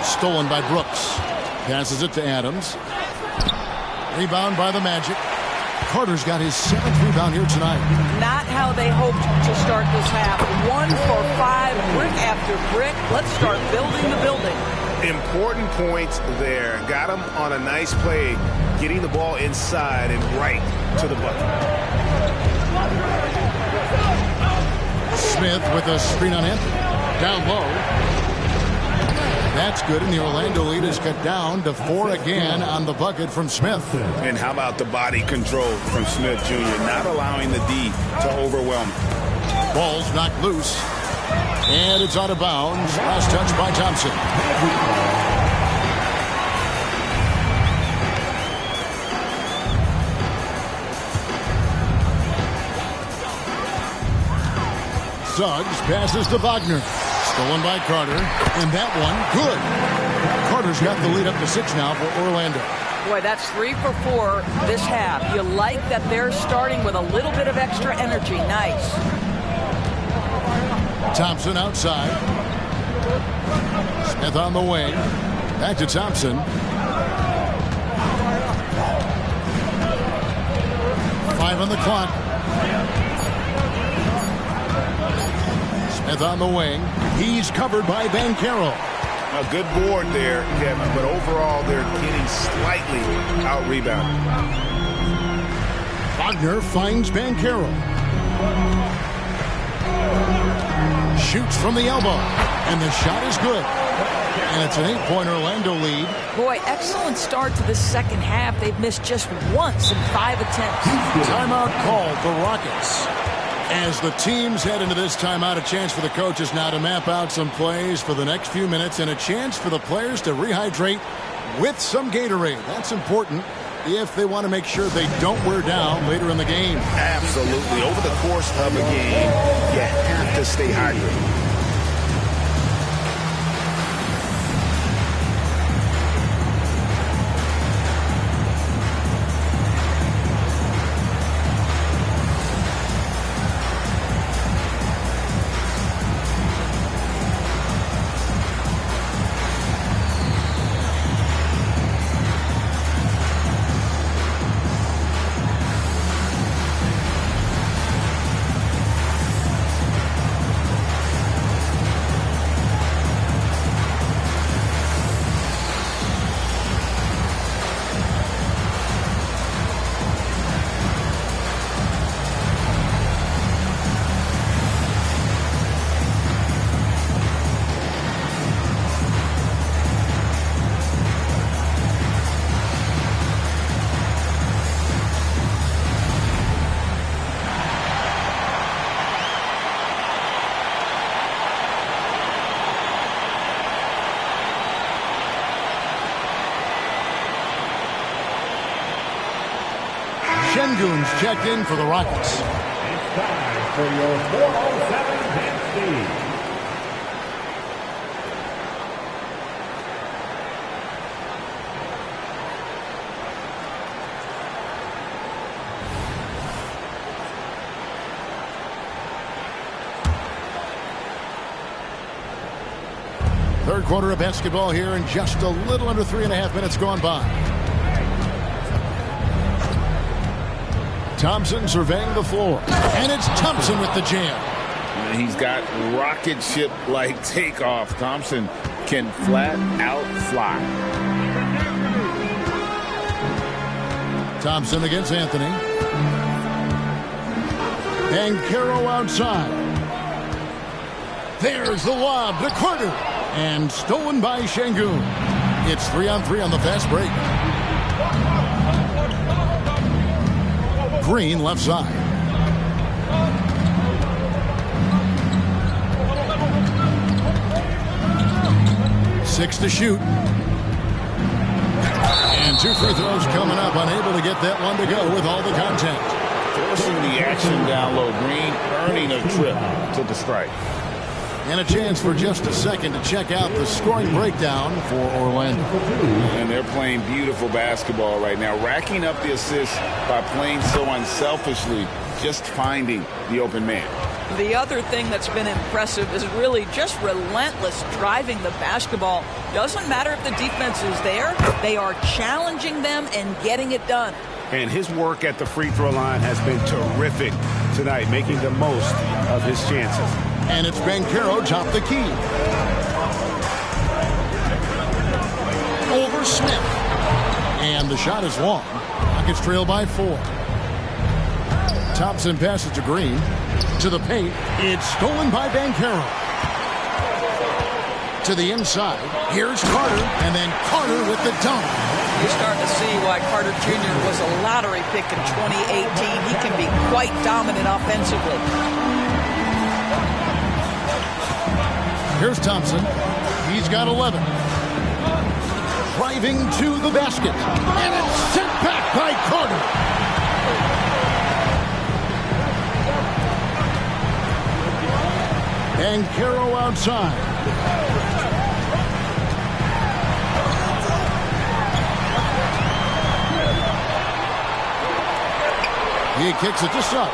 Stolen by Brooks. Passes it to Adams. Rebound by the Magic. Carter's got his 7th rebound here tonight. Not how they hoped to start this half. 1 for 5, brick after brick. Let's start building the building. Important points there. Got him on a nice play, getting the ball inside and right to the bucket. Smith with a screen on Anthony. Down low. That's good, and the Orlando lead is cut down to 4 again on the bucket from Smith. And how about the body control from Smith Jr., not allowing the D to overwhelm him. Ball's knocked loose. And it's out of bounds. Last touch by Thompson. Suggs passes to Wagner. Stolen by Carter. And that one, good. Carter's got the lead up to 6 now for Orlando. Boy, that's 3 for 4 this half. You like that they're starting with a little bit of extra energy. Nice. Thompson outside. Smith on the wing. Back to Thompson. 5 on the clock. Smith on the wing. He's covered by Banchero. A good board there, Kevin, but overall they're getting slightly out-rebounded. Wagner finds Banchero. Shoots from the elbow. And the shot is good. And it's an 8-point Orlando lead. Boy, excellent start to the second half. They've missed just once in 5 attempts. Timeout called the Rockets. As the teams head into this timeout, a chance for the coaches now to map out some plays for the next few minutes and a chance for the players to rehydrate with some Gatorade. That's important if they want to make sure they don't wear down later in the game. Absolutely. Over the course of a game, you have to stay hydrated. Şengün's checked in for the Rockets. It's time for your 407 Dynasty. Third quarter of basketball here, and just a little under 3.5 minutes gone by. Thompson surveying the floor, and it's Thompson with the jam. And he's got rocket ship-like takeoff. Thompson can flat out fly. Thompson against Anthony. Banchero outside. There's the lob to Carter. And stolen by Şengün. It's 3-on-3 on the fast break. Green left side. Six to shoot. And 2 free throws coming up. Unable to get that one to go with all the contact. Forcing the action down low. Green earning a trip to the strike. And a chance for just a second to check out the scoring breakdown for Orlando. And they're playing beautiful basketball right now, racking up the assists by playing so unselfishly, just finding the open man. The other thing that's been impressive is really just relentless driving the basketball. Doesn't matter if the defense is there, they are challenging them and getting it done. And his work at the free throw line has been terrific tonight, making the most of his chances. And it's Banchero top the key. Over Smith. And the shot is long. Rockets trail by 4. Thompson passes to Green. To the paint. It's stolen by Banchero. To the inside. Here's Carter. And then Carter with the dunk. You're starting to see why Carter Jr. was a lottery pick in 2018. He can be quite dominant offensively. Here's Thompson. He's got 11. Driving to the basket. And it's sent back by Carter. Banchero outside. He kicks it to Suggs.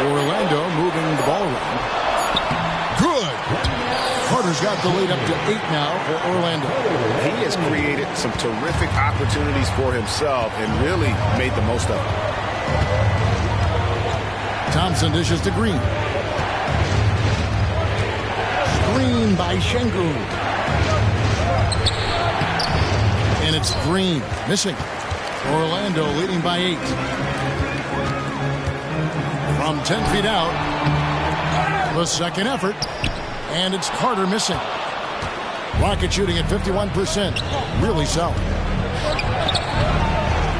Orlando moving the ball around. Good. Carter's got the lead up to 8 now for Orlando. He has created some terrific opportunities for himself and really made the most of it. Thompson dishes to Green. Screen by Şengün. And it's Green missing. Orlando leading by 8. From 10 feet out. The second effort. And it's Carter missing. Rocket shooting at 51%. Really solid.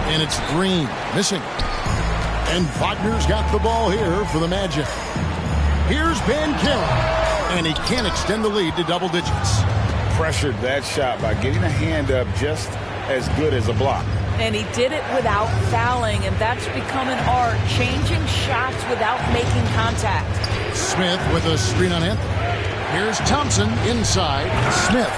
And it's Green missing. And Wagner's got the ball here for the Magic. Here's Banchero. And he can't extend the lead to double digits. Pressured that shot by getting a hand up just as good as a block. And he did it without fouling, and that's become an art, changing shots without making contact. Smith with a screen on Anthony. Here's Thompson inside. Smith.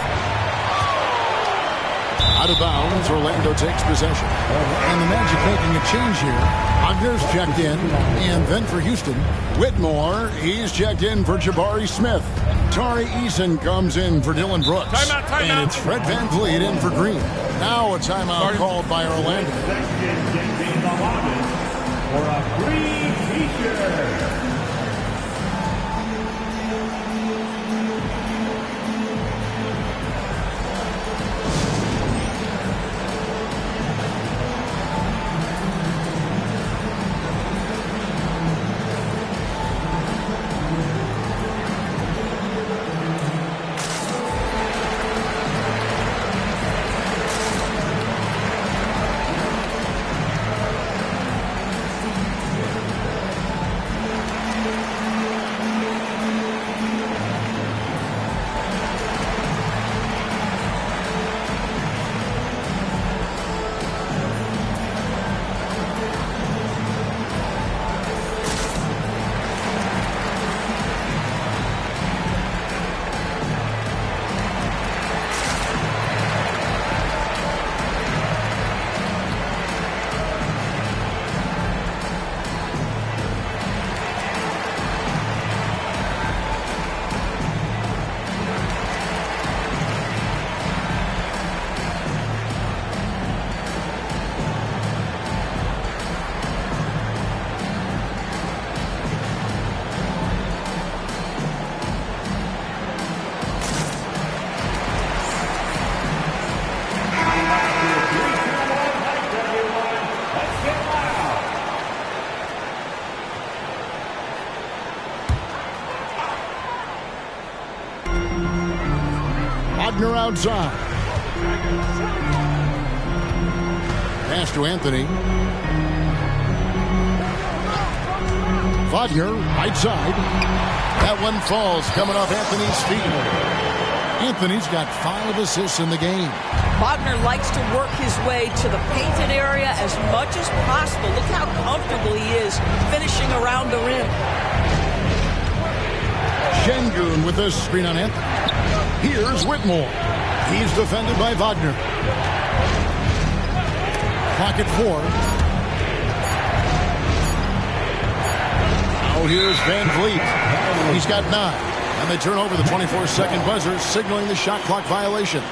Out of bounds, Orlando takes possession. And the Magic making a change here. Wagner's checked in. And then for Houston, Whitmore, he's checked in for Jabari Smith. Tari Eason comes in for Dylan Brooks. Timeout. And it's Fred VanVleet in for Green. Now a timeout called by Orlando. For a free t-shirt. outside. Pass to Anthony. Wagner, right side. That one falls, coming off Anthony's feet. Anthony's got 5 assists in the game. Wagner likes to work his way to the painted area as much as possible. Look how comfortable he is finishing around the rim. Şengün with the screen on Anthony. Here's Whitmore. He's defended by Wagner. Clock at 4. Now here's Van Vliet. He's got 9. And they turn over the 24-second buzzer, signaling the shot clock violation.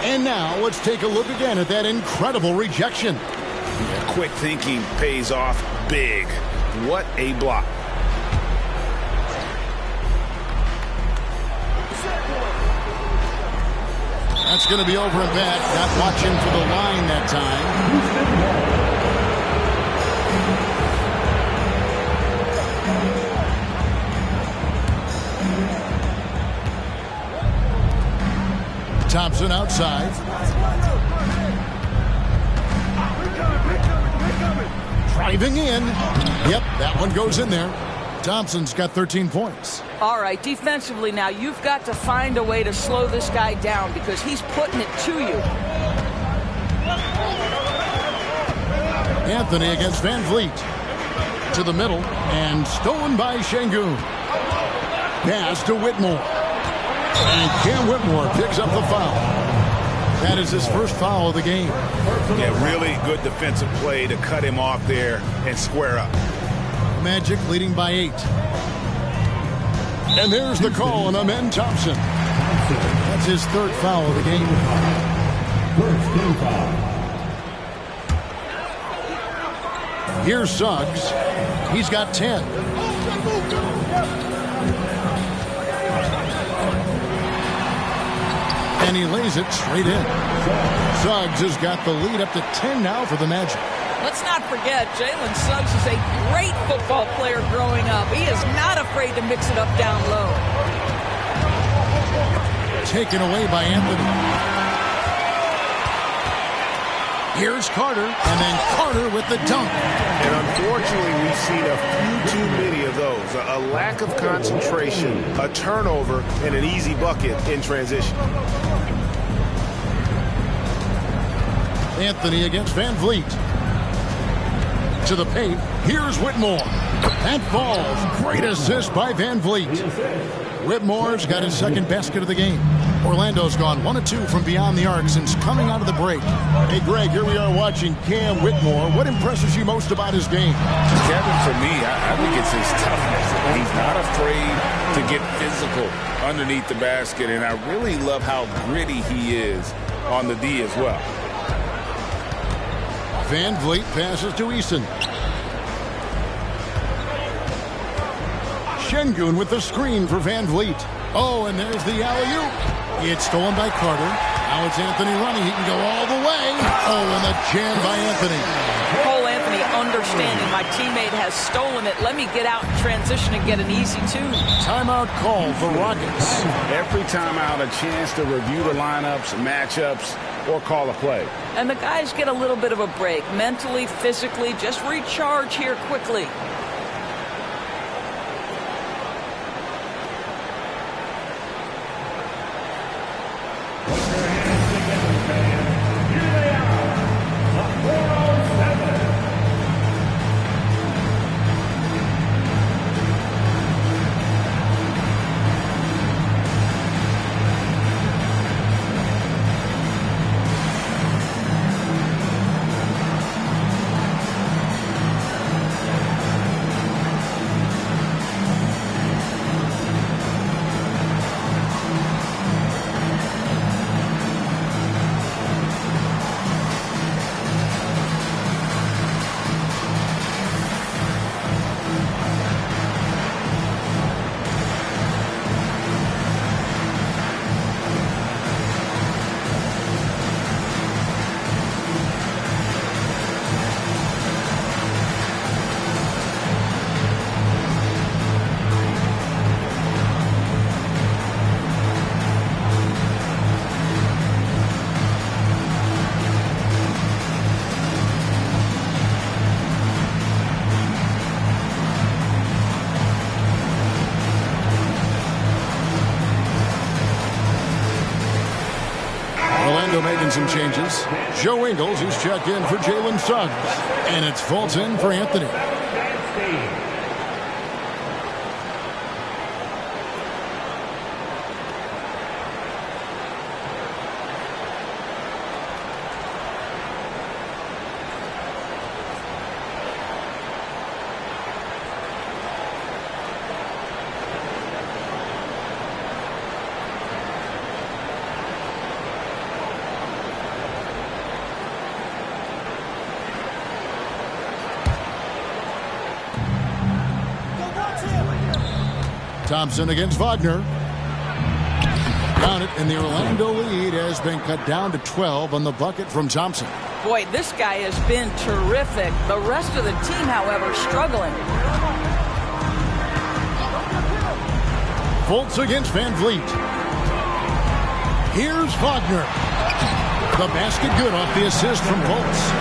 And now let's take a look again at that incredible rejection. Yeah, quick thinking pays off big. What a block. That's going to be over and back. Not watching for the line that time. Thompson outside. Driving in. Yep, that one goes in there. Thompson's got 13 points. All right, defensively now, you've got to find a way to slow this guy down because he's putting it to you. Anthony against Van Vliet. To the middle, and stolen by Şengün. Pass to Whitmore. And Cam Whitmore picks up the foul. That is his first foul of the game. Yeah, really good defensive play to cut him off there and square up. Magic leading by 8. And there's the call on Amen Thompson. That's his 3rd foul of the game. First team foul. Here's Suggs. He's got 10. And he lays it straight in. Suggs has got the lead up to 10 now for the Magic. Let's not forget, Jalen Suggs is a great football player growing up. He is not afraid to mix it up down low. Taken away by Anthony. Here's Carter, and then Carter with the dunk. And unfortunately, we've seen a few too many of those. A lack of concentration, a turnover, and an easy bucket in transition. Anthony against Van Vliet. To the paint. Here's Whitmore. That falls. Great assist by Van Vliet. Whitmore's got his 2nd basket of the game. Orlando's gone 1 of 2 from beyond the arc since coming out of the break. Hey, Greg, here we are watching Cam Whitmore. What impresses you most about his game? Kevin, for me, I think it's his toughness. He's not afraid to get physical underneath the basket, and I really love how gritty he is on the D as well. Van Vliet passes to Eason. Şengün with the screen for Van Vliet. Oh, and there's the alley-oop. It's stolen by Carter. Now it's Anthony running. He can go all the way. Oh, and the jam by Anthony. Cole Anthony understanding my teammate has stolen it. Let me get out in transition and get an easy 2. Timeout call for Rockets. Every timeout, a chance to review the lineups, matchups, or call a play. And the guys get a little bit of a break. Mentally, physically, just recharge here quickly. some changes. Joe Ingles is checked in for Jalen Suggs. And it's Fulton for Anthony. Thompson against Wagner. Got it, and the Orlando lead has been cut down to 12 on the bucket from Thompson. Boy, this guy has been terrific. The rest of the team, however, struggling. Fultz against Van Vliet. Here's Wagner. The basket good off the assist from Fultz.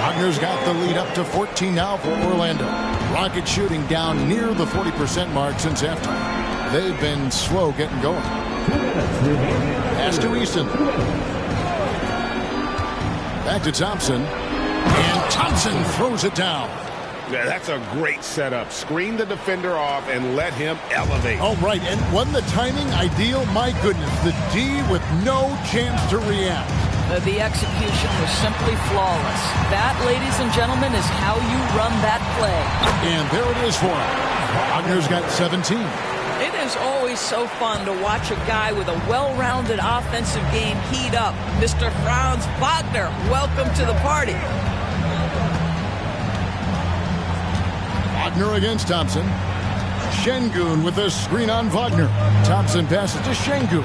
Wagner's got the lead up to 14 now for Orlando. Rockets shooting down near the 40% mark since halftime. They've been slow getting going. Pass to Easton. Back to Thompson. And Thompson throws it down. Yeah, that's a great setup. Screen the defender off and let him elevate. Oh, right. And wasn't the timing ideal? My goodness. The D with no chance to react. The execution was simply flawless. That, ladies and gentlemen, is how you run that play. And there it is for him. Wagner's got 17. It is always so fun to watch a guy with a well-rounded offensive game heat up. Mr. Franz Wagner, welcome to the party. Wagner against Thompson. Şengün with a screen on Wagner. Thompson passes to Şengün.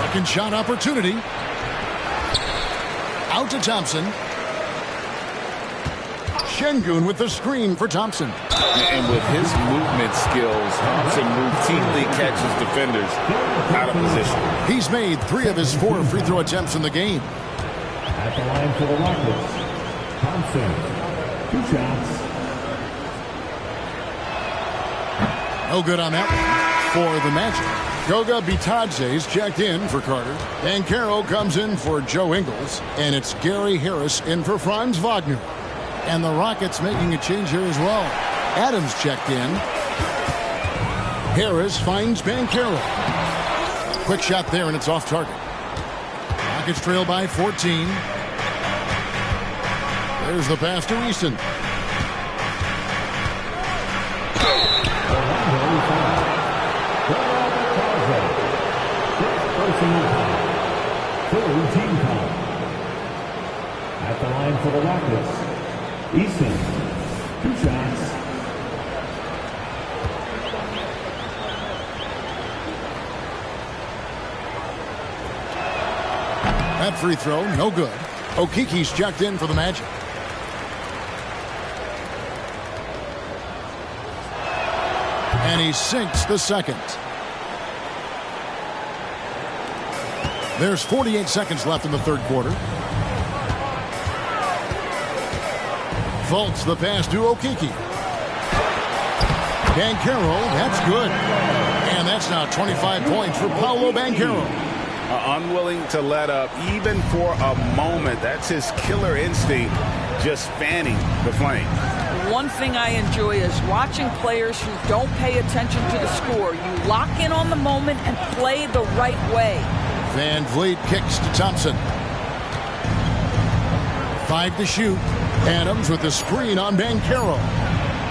Second shot opportunity. Out to Thompson. Şengün with the screen for Thompson. And with his movement skills, Thompson routinely catches defenders out of position. He's made 3 of his 4 free throw attempts in the game. At the line for the Rockets, Thompson, 2 shots. No good on that one for the Magic. Goga Bitadze is checked in for Carter. Banchero comes in for Joe Ingles. And it's Gary Harris in for Franz Wagner. And the Rockets making a change here as well. Adams checked in. Harris finds Banchero. Quick shot there, and it's off target. Rockets trail by 14. There's the pass to Easton. Team foul. At the line for the Rockets, Easton, 2 shots. That free throw, no good. Okeke's checked in for the Magic. And he sinks the second. There's 48 seconds left in the third quarter. Fultz the pass to Okeke. Banchero, that's good. And that's now 25 points for Paolo Banchero. Unwilling to let up even for a moment. That's his killer instinct, just fanning the flame. One thing I enjoy is watching players who don't pay attention to the score. You lock in on the moment and play the right way. Van Vliet kicks to Thompson. 5 to shoot. Adams with the screen on Banchero.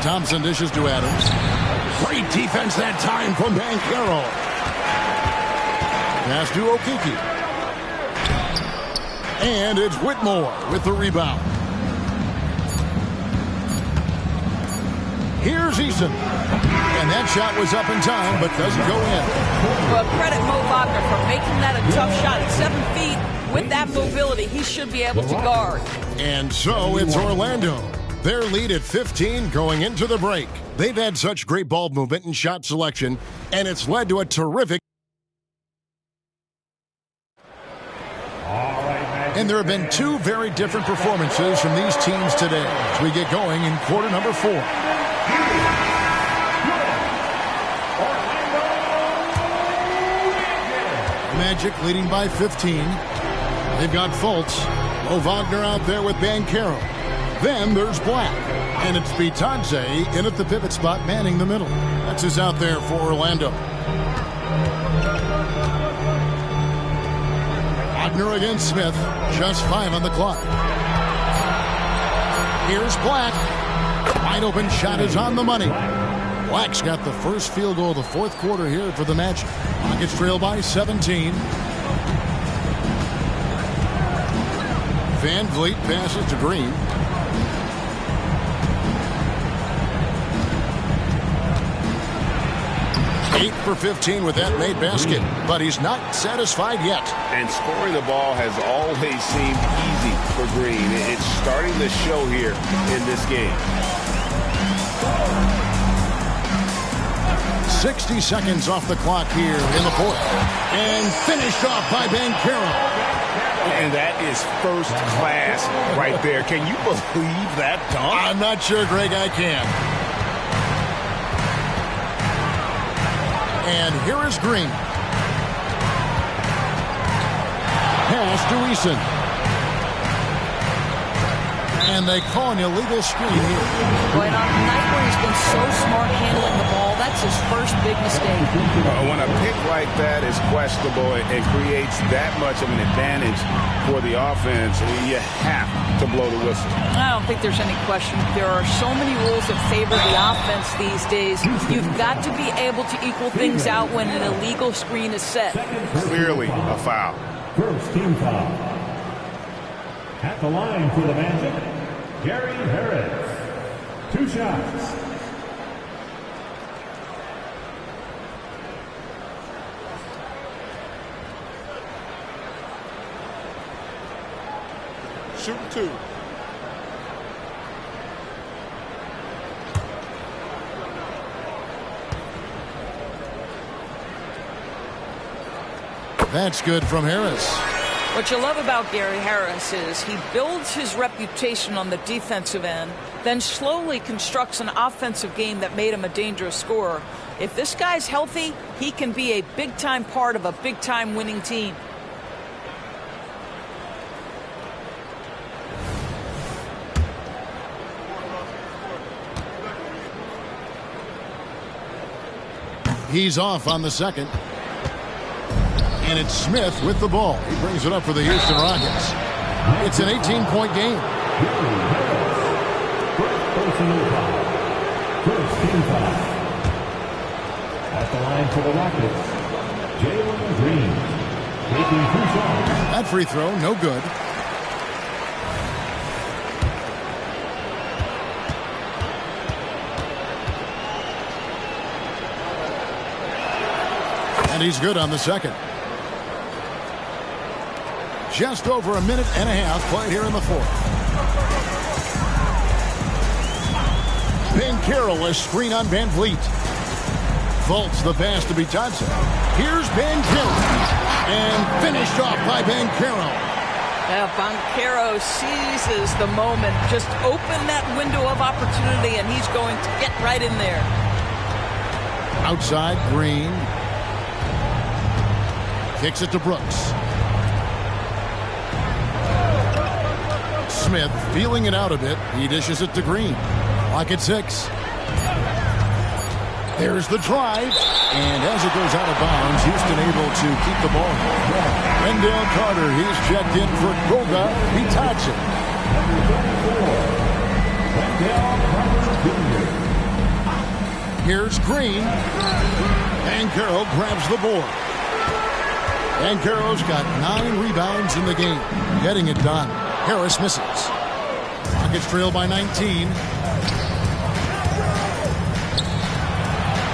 Thompson dishes to Adams. Great defense that time from Banchero. Pass to Okeke. And it's Whitmore with the rebound. Here's Easton. And that shot was up in time, but doesn't go in. Well, credit Mo Wagner for making that a tough shot at 7 feet. With that mobility, he should be able to guard. And so it's Orlando. Their lead at 15 going into the break. They've had such great ball movement and shot selection, and it's led to a terrific. And there have been 2 very different performances from these teams today as we get going in quarter number 4. Magic leading by 15. They've got Fultz. Mo Wagner out there with Banchero. Then there's Black. And it's Bitadze in at the pivot spot, manning the middle. That's who's out there for Orlando. Wagner against Smith. Just 5 on the clock. Here's Black. Wide open shot is on the money. Black's got the first field goal of the fourth quarter here for the Magic. Rockets trail by 17. Van Vliet passes to Green. Eight for 15 with that made basket, but he's not satisfied yet. And scoring the ball has always seemed easy for Green. It's starting to show here in this game. 60 seconds off the clock here in the fourth. And finished off by Banchero. And that is first class right there. Can you believe that dunk? I'm not sure, Greg, I can. And here is Green. Pass to Eason. And they call an illegal screen here. Boy, on a night where he's been so smart handling the ball, that's his first big mistake. When a pick like that is questionable and creates that much of an advantage for the offense, you have to blow the whistle. I don't think there's any question. There are so many rules that favor the offense these days. You've got to be able to equal things out when an illegal screen is set. Clearly a foul. First team foul. At the line for the Magic, Gary Harris. 2 shots. Shooting 2. That's good from Harris. What you love about Gary Harris is he builds his reputation on the defensive end, then slowly constructs an offensive game that made him a dangerous scorer. If this guy's healthy, he can be a big-time part of a big-time winning team. He's off on the second. And it's Smith with the ball. He brings it up for the Houston Rockets. It's an 18-point game. First team foul. At the line for the Rockets, Jalen Green. Taking 2 shots. That free throw, no good. And he's good on the second. Just over a minute and a half played here in the fourth. Banchero, a screen on Van Vliet. Fultz the pass to Bitadze. Here's Banchero. And finished off by Banchero. Yeah, Banchero seizes the moment. Just open that window of opportunity, and he's going to get right in there. Outside, Green. Kicks it to Brooks. Smith feeling it out a bit. He dishes it to Green. Clock at 6. There's the drive. And as it goes out of bounds, Houston able to keep the ball. Wendell Carter, he's checked in for Goga Bitadze. Here's Green. Banchero grabs the board. Banchero's got 9 rebounds in the game. Getting it done. Harris misses. Rockets trail by 19.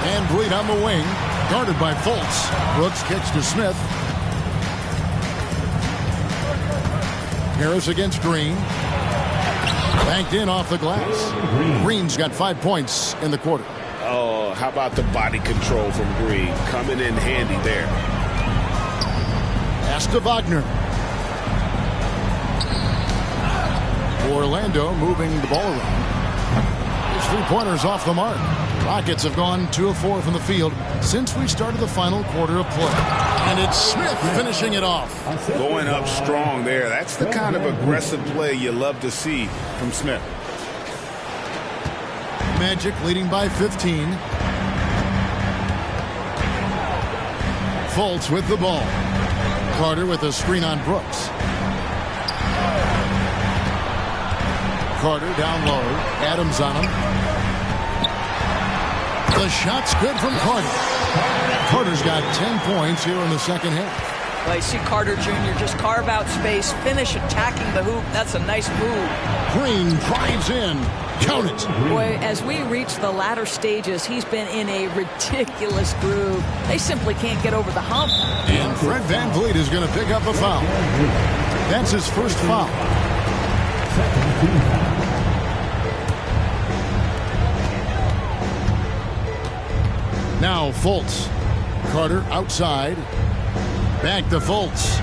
Van Vliet on the wing. Guarded by Fultz. Brooks kicks to Smith. Harris against Green. Banked in off the glass. Green's got 5 points in the quarter. Oh, how about the body control from Green? Coming in handy there. Pass to Wagner. Orlando moving the ball around. His 3-pointers off the mark. Rockets have gone 2 of 4 from the field since we started the final quarter of play. And it's Smith finishing it off. Going up strong there. That's the kind of aggressive play you love to see from Smith. Magic leading by 15. Fultz with the ball. Carter with a screen on Brooks. Carter down low. Adams on him. The shot's good from Carter. Carter's got 10 points here in the second half. Well, you see Carter Jr. just carve out space, finish attacking the hoop. That's a nice move. Green drives in. Count it. Boy, as we reach the latter stages, he's been in a ridiculous groove. They simply can't get over the hump. And Fred VanVleet is going to pick up a foul. That's his first foul. Now Fultz. Carter outside. Back to Fultz.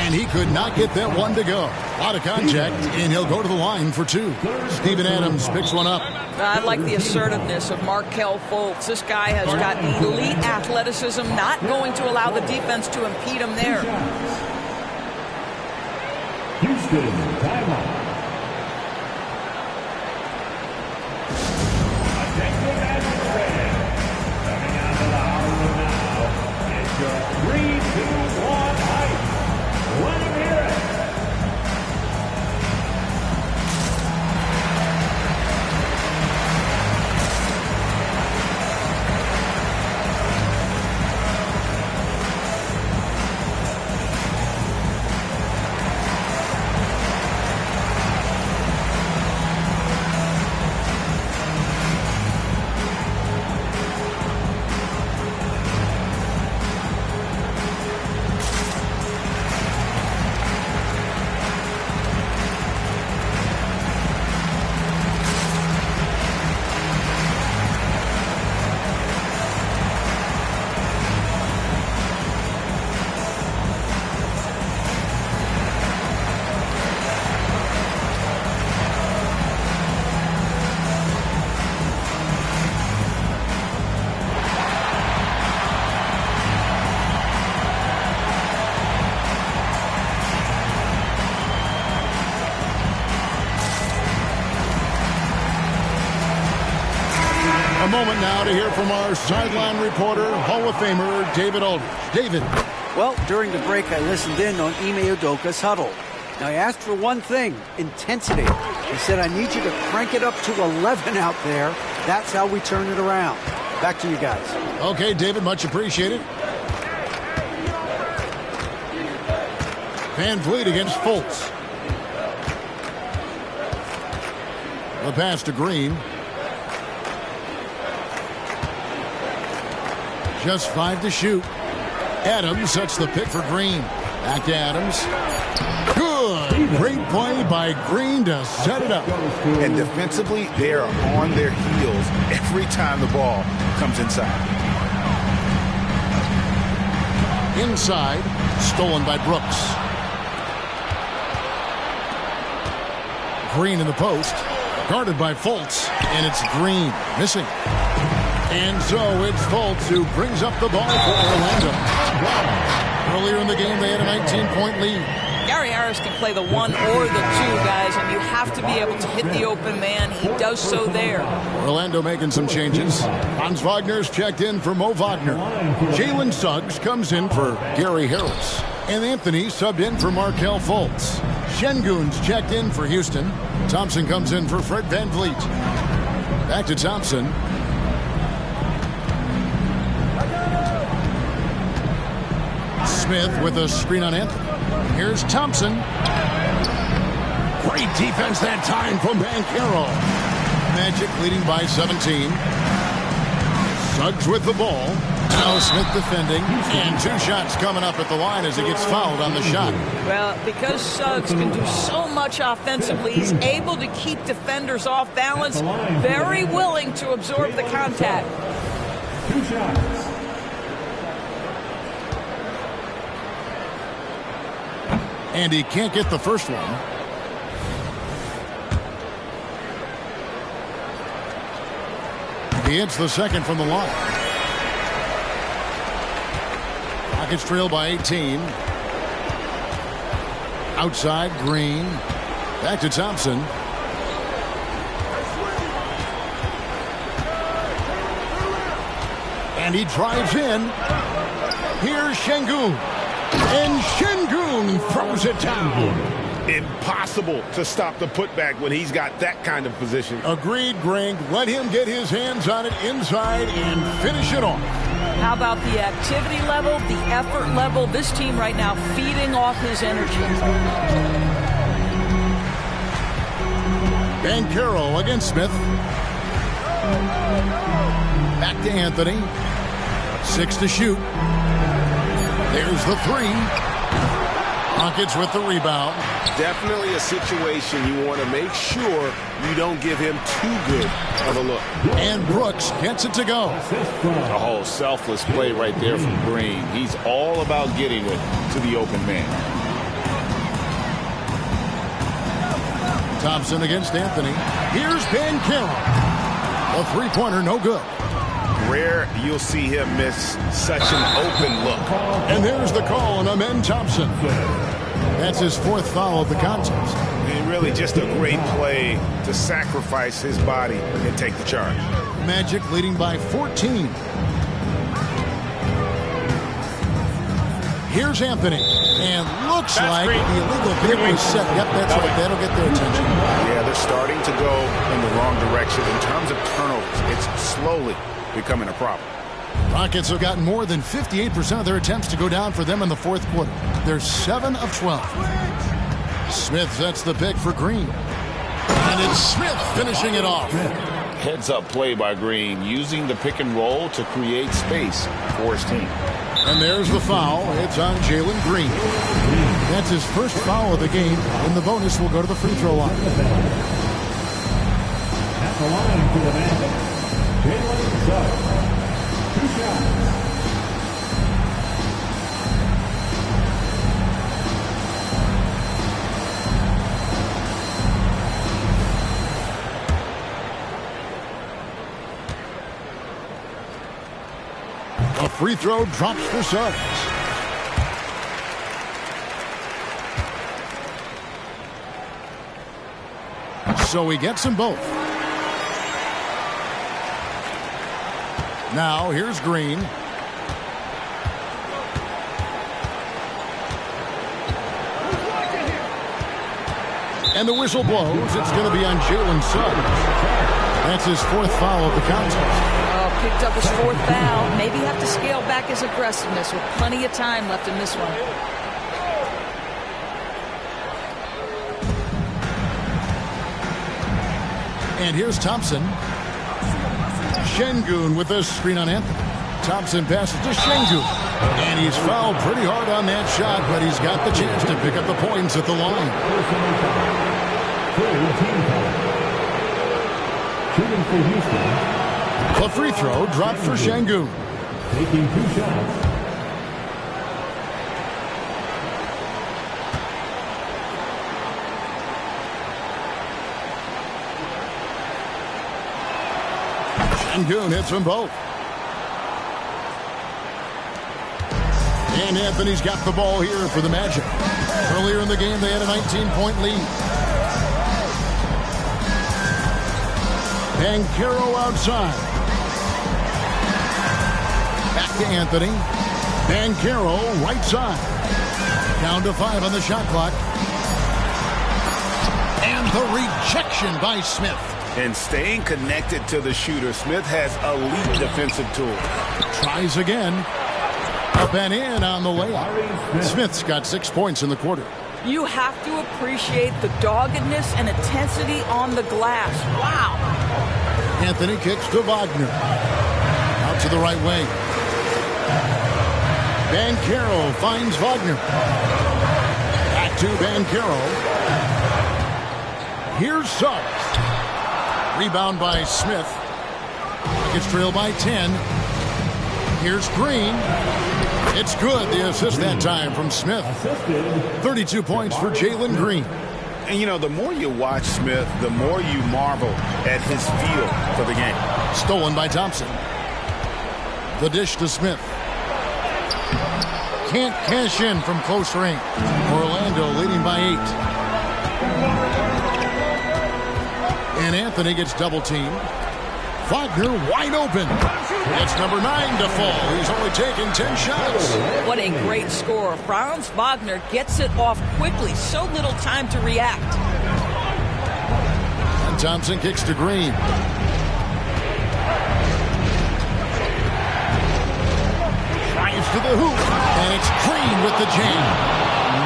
And he could not get that one to go. A lot of contact, and he'll go to the line for two. Steven Adams picks one up. I like the assertiveness of Markelle Fultz. This guy has got elite athleticism, not going to allow the defense to impede him there. Houston, timeout. Attention Magic fans. Coming out of the hour now. It's your 3-2-1 hype. Let him hear it. Moment now to hear from our sideline reporter, Hall of Famer David Aldridge. David. Well, during the break, I listened in on Ime Udoka's huddle. Now, I asked for one thing, intensity. He said, I need you to crank it up to 11 out there. That's how we turn it around. Back to you guys. Okay, David, much appreciated. VanVleet against Fultz. The pass to Green. Just 5 to shoot. Adams sets the pick for Green. Back to Adams. Good. Great play by Green to set it up. And defensively, they are on their heels every time the ball comes inside. Inside. Stolen by Brooks. Green in the post. Guarded by Fultz. And it's Green. Missing. And so it's Fultz who brings up the ball for Orlando. Earlier in the game, they had a 19-point lead. Gary Harris can play the 1 or the 2, guys, and you have to be able to hit the open man. He does so there. Orlando making some changes. Hans Wagner's checked in for Mo Wagner. Jalen Suggs comes in for Gary Harris. And Anthony subbed in for Markelle Fultz. Şengün's checked in for Houston. Thompson comes in for Fred VanVleet. Back to Thompson. Smith with a screen on Anthony. Here's Thompson. Great defense that time from Banchero. Magic leading by 17. Suggs with the ball. Now Smith defending. And 2 shots coming up at the line as he gets fouled on the shot. Well, because Suggs can do so much offensively, he's able to keep defenders off balance. Very willing to absorb the contact. 2 shots. And he can't get the first one. He hits the second from the line. Clock Rockets trail by 18. Outside, Green. Back to Thompson. And he drives in. Here's Şengün. And Şengün throws it down. Impossible to stop the putback when he's got that kind of position. Agreed, Greg. Let him get his hands on it inside and finish it off. How about the activity level, the effort level? This team right now feeding off his energy. Banchero against Smith. Back to Anthony. 6 to shoot. There's the 3. Rockets with the rebound. Definitely a situation you want to make sure you don't give him too good of a look. And Brooks gets it to go. A whole selfless play right there from Green. He's all about getting it to the open man. Thompson against Anthony. Here's Banchero. A three-pointer, no good. Rare you'll see him miss such an open look. And there's the call on Amen Thompson. That's his 4th foul of the contest. And really just a great play to sacrifice his body and take the charge. Magic leading by 14. Here's Anthony. And looks like the illegal hit was set. Yep, that's right. That'll get their attention. Yeah, they're starting to go in the wrong direction. In terms of turnovers, it's slowly becoming a problem. Rockets have gotten more than 58% of their attempts to go down for them in the 4th quarter. They're 7 of 12. Smith sets the pick for Green. And it's Smith finishing it off. Heads-up play by Green, using the pick and roll to create space for his team. And there's the foul. It's on Jalen Green. That's his first foul of the game, and the bonus will go to the free throw line. At the line for the Magic, Jalen Suggs. 2 shots. A free throw drops for Suggs. So he gets them both. Now here's Green. And the whistle blows. It's going to be on Jalen Suggs. That's his 4th foul of the contest. Picked up his 4th foul. Maybe have to scale back his aggressiveness with plenty of time left in this one. And here's Thompson. Şengün with the screen on Anthony. Thompson passes to Şengün. And he's fouled pretty hard on that shot, but he's got the chance to pick up the points at the line. Shooting for Houston. A free throw dropped for Şengün. Taking 2 shots. Şengün hits them both. And Anthony's got the ball here for the Magic. Earlier in the game, they had a 19-point lead. Banchero outside. Back to Anthony. Banchero right side. Down to 5 on the shot clock. And the rejection by Smith. And staying connected to the shooter, Smith has elite defensive tools. Tries again. Up and in on the layup. Smith's got 6 points in the quarter. You have to appreciate the doggedness and intensity on the glass. Wow. Anthony kicks to Wagner. Out to the right wing. Banchero finds Wagner. Back to Banchero. Here's Suggs. Rebound by Smith. Gets trailed by 10. Here's Green. It's good. The assist that time from Smith. 32 points for Jalen Green. And, you know, the more you watch Smith, the more you marvel at his feel for the game. Stolen by Thompson. The dish to Smith. can't cash in from close range. Orlando leading by 8. And Anthony gets double-teamed. Wagner wide open. It's number 9 to fall. He's only taken 10 shots. What a great score. Franz Wagner gets it off quickly. So little time to react. And Thompson kicks to Green. Drives to the hoop. And it's Green with the jam.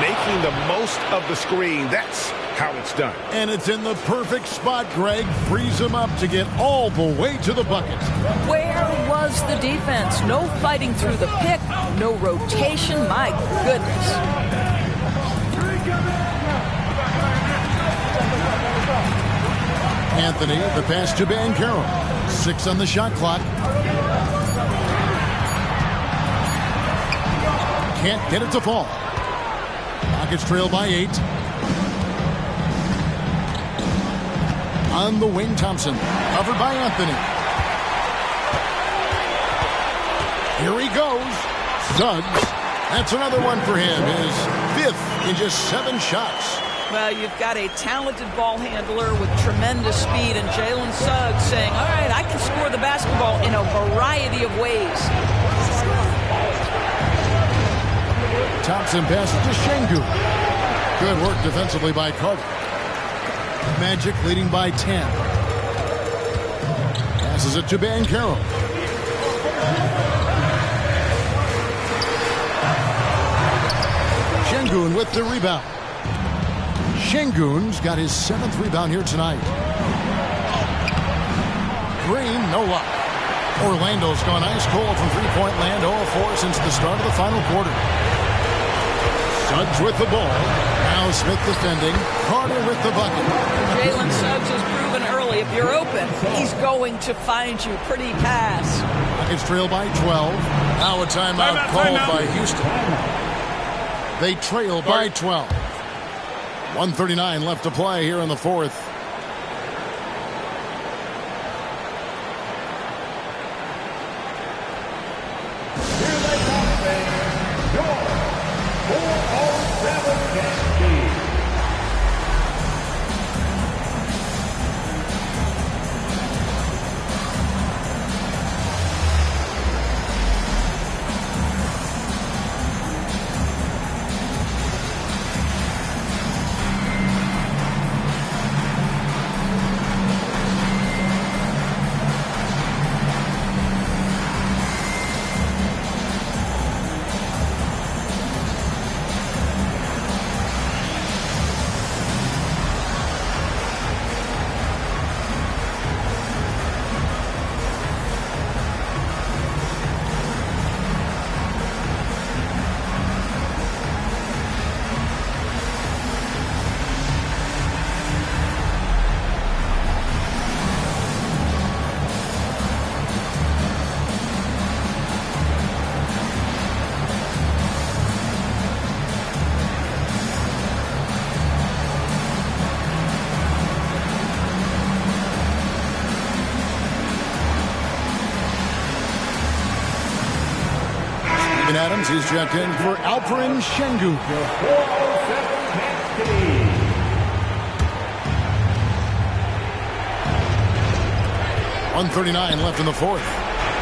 Making the most of the screen. That's how it's done. And it's in the perfect spot. Greg frees him up to get all the way to the bucket. Where was the defense? No fighting through the pick. No rotation. My goodness. Anthony, the pass to Banchero. 6 on the shot clock. Can't get it to fall. Rockets trail by 8. On the wing, Thompson. Covered by Anthony. Here he goes. Suggs. That's another one for him. His 5th in just 7 shots. Well, you've got a talented ball handler with tremendous speed, and Jalen Suggs saying, all right, I can score the basketball in a variety of ways. Thompson passes to Şengün. Good work defensively by Carter. Magic leading by 10. Passes it to Banchero. Şengün with the rebound. Şengün's got his 7th rebound here tonight. Green, no luck. Orlando's gone ice cold from three-point land, 0-4 since the start of the final quarter. Suggs with the ball. Now Smith defending. Carter with the bucket. Jalen Suggs has proven early, if you're open, he's going to find you. Pretty pass. Rockets trail by 12. Now a timeout called by Houston. They trail by 12. 1:39 left to play here in the 4th. Here they come, your 407 Yankee. Adams is checked in for Alperen Şengün. 1:39 left in the 4th.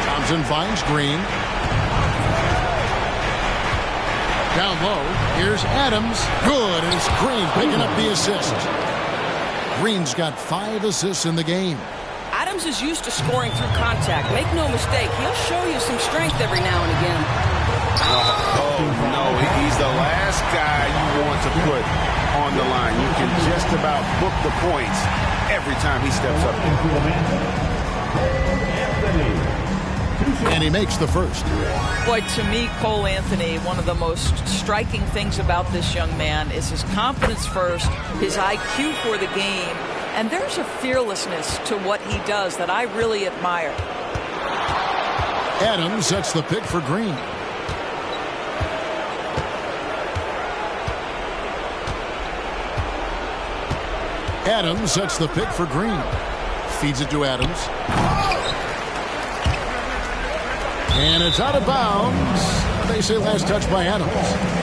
Thompson finds Green. Down low. Here's Adams. Good. And it's Green picking up the assist. Green's got 5 assists in the game. Adams is used to scoring through contact. Make no mistake, he'll show you some strength every now and again. Oh, no. He's the last guy you want to put on the line. You can just about book the points every time he steps up there. And he makes the first. Boy, to me, Cole Anthony, one of the most striking things about this young man is his confidence first, his IQ for the game, and there's a fearlessness to what he does that I really admire. Adams sets the pick for Green. Adams sets the pick for Green. Feeds it to Adams. And it's out of bounds. They say last touch by Adams.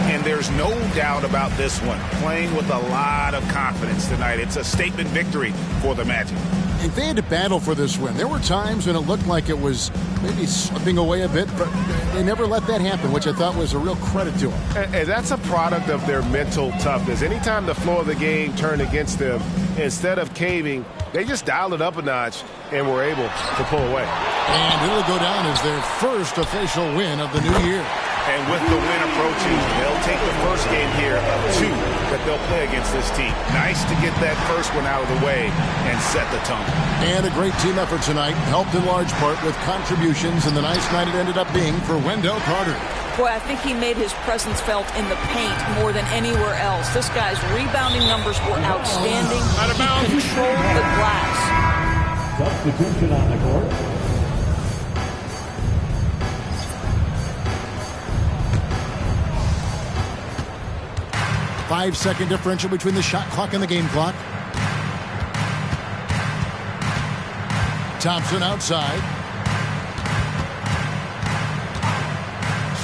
And there's no doubt about this one. Playing with a lot of confidence tonight. It's a statement victory for the Magic. If they had to battle for this win, there were times when it looked like it was maybe slipping away a bit, but they never let that happen, which I thought was a real credit to them. And that's a product of their mental toughness. Anytime the floor of the game turned against them, instead of caving, they just dialed it up a notch and were able to pull away. And it'll go down as their first official win of the new year. And with the win approaching, they'll take the first game here of 2 that they'll play against this team. Nice to get that first one out of the way and set the tone. And a great team effort tonight, helped in large part with contributions, and the nice night it ended up being for Wendell Carter. Boy, I think he made his presence felt in the paint more than anywhere else. This guy's rebounding numbers were outstanding. He controlled the glass. Substitution on the court. Five-second differential between the shot clock and the game clock. Thompson outside.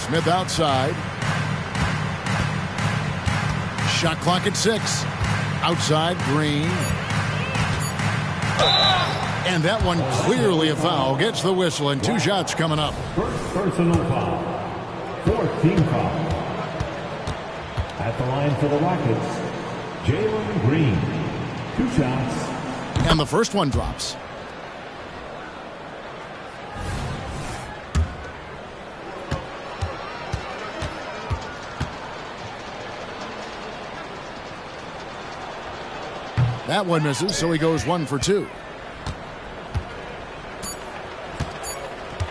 Smith outside. Shot clock at 6. Outside, Green. And that one clearly a foul. Gets the whistle, and 2 shots coming up. First personal foul. 4th team foul. At the line for the Rockets, Jalen Green. 2 shots. And the first one drops. That one misses, so he goes 1 for 2.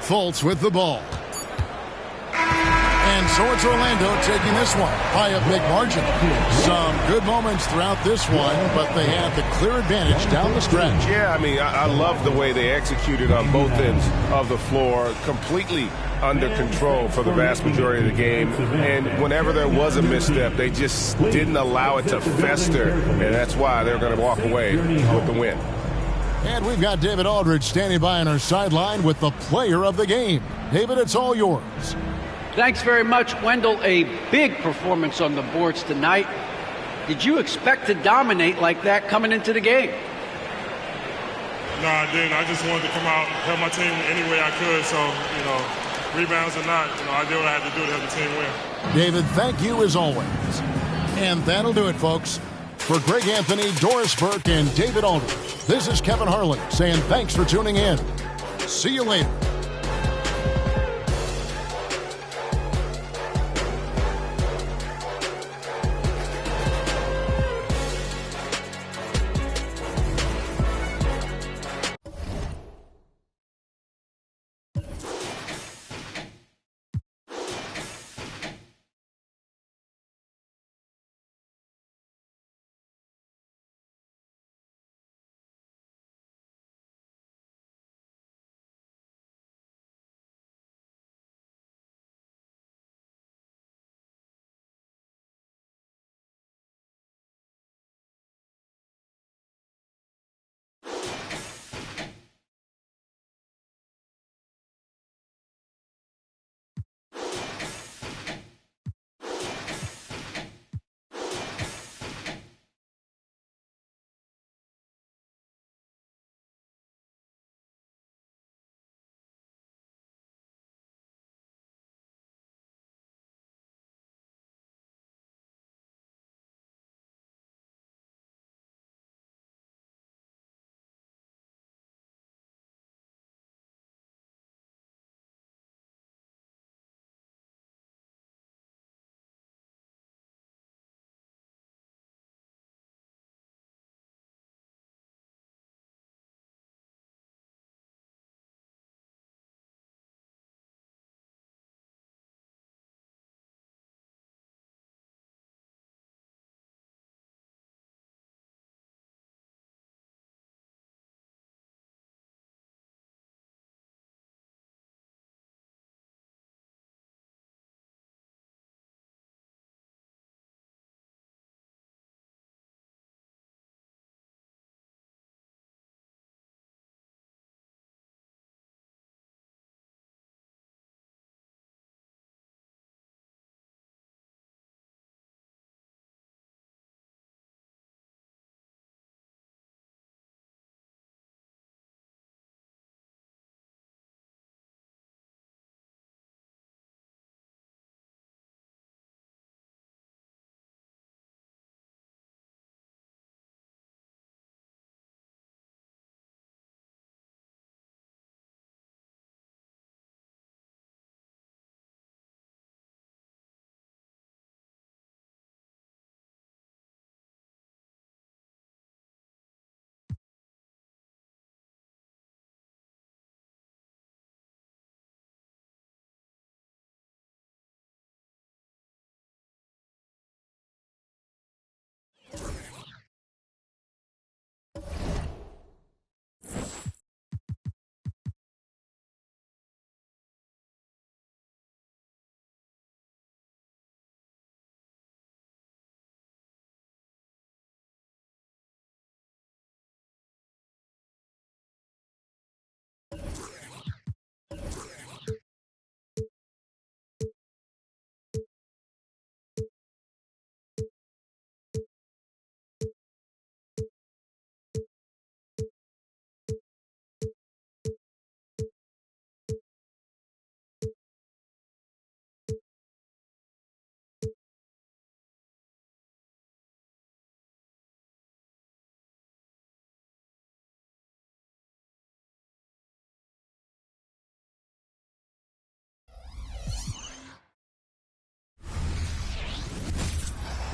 Fultz with the ball. And so it's Orlando taking this one by a big margin. Some good moments throughout this one, but they had the clear advantage down the stretch. Yeah, I mean, I love the way they executed on both ends of the floor, completely under control for the vast majority of the game. And whenever there was a misstep, they just didn't allow it to fester, and that's why they're going to walk away with the win. And we've got David Aldridge standing by on our sideline with the player of the game. David, it's all yours. Thanks very much, Wendell. A big performance on the boards tonight. Did you expect to dominate like that coming into the game? No, I didn't. I just wanted to come out, help my team any way I could. So, rebounds or not, I did what I had to do to help the team win. David, thank you as always. And that'll do it, folks. For Greg Anthony, Doris Burke, and David Aldridge, this is Kevin Harlan saying thanks for tuning in. See you later.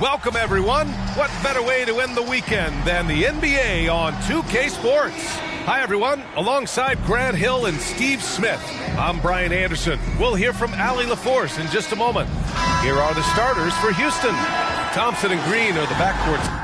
Welcome, everyone. What better way to end the weekend than the NBA on 2K Sports? Hi, everyone. Alongside Grant Hill and Steve Smith, I'm Brian Anderson. We'll hear from Allie LaForce in just a moment. Here are the starters for Houston. Thompson and Green are the backcourt.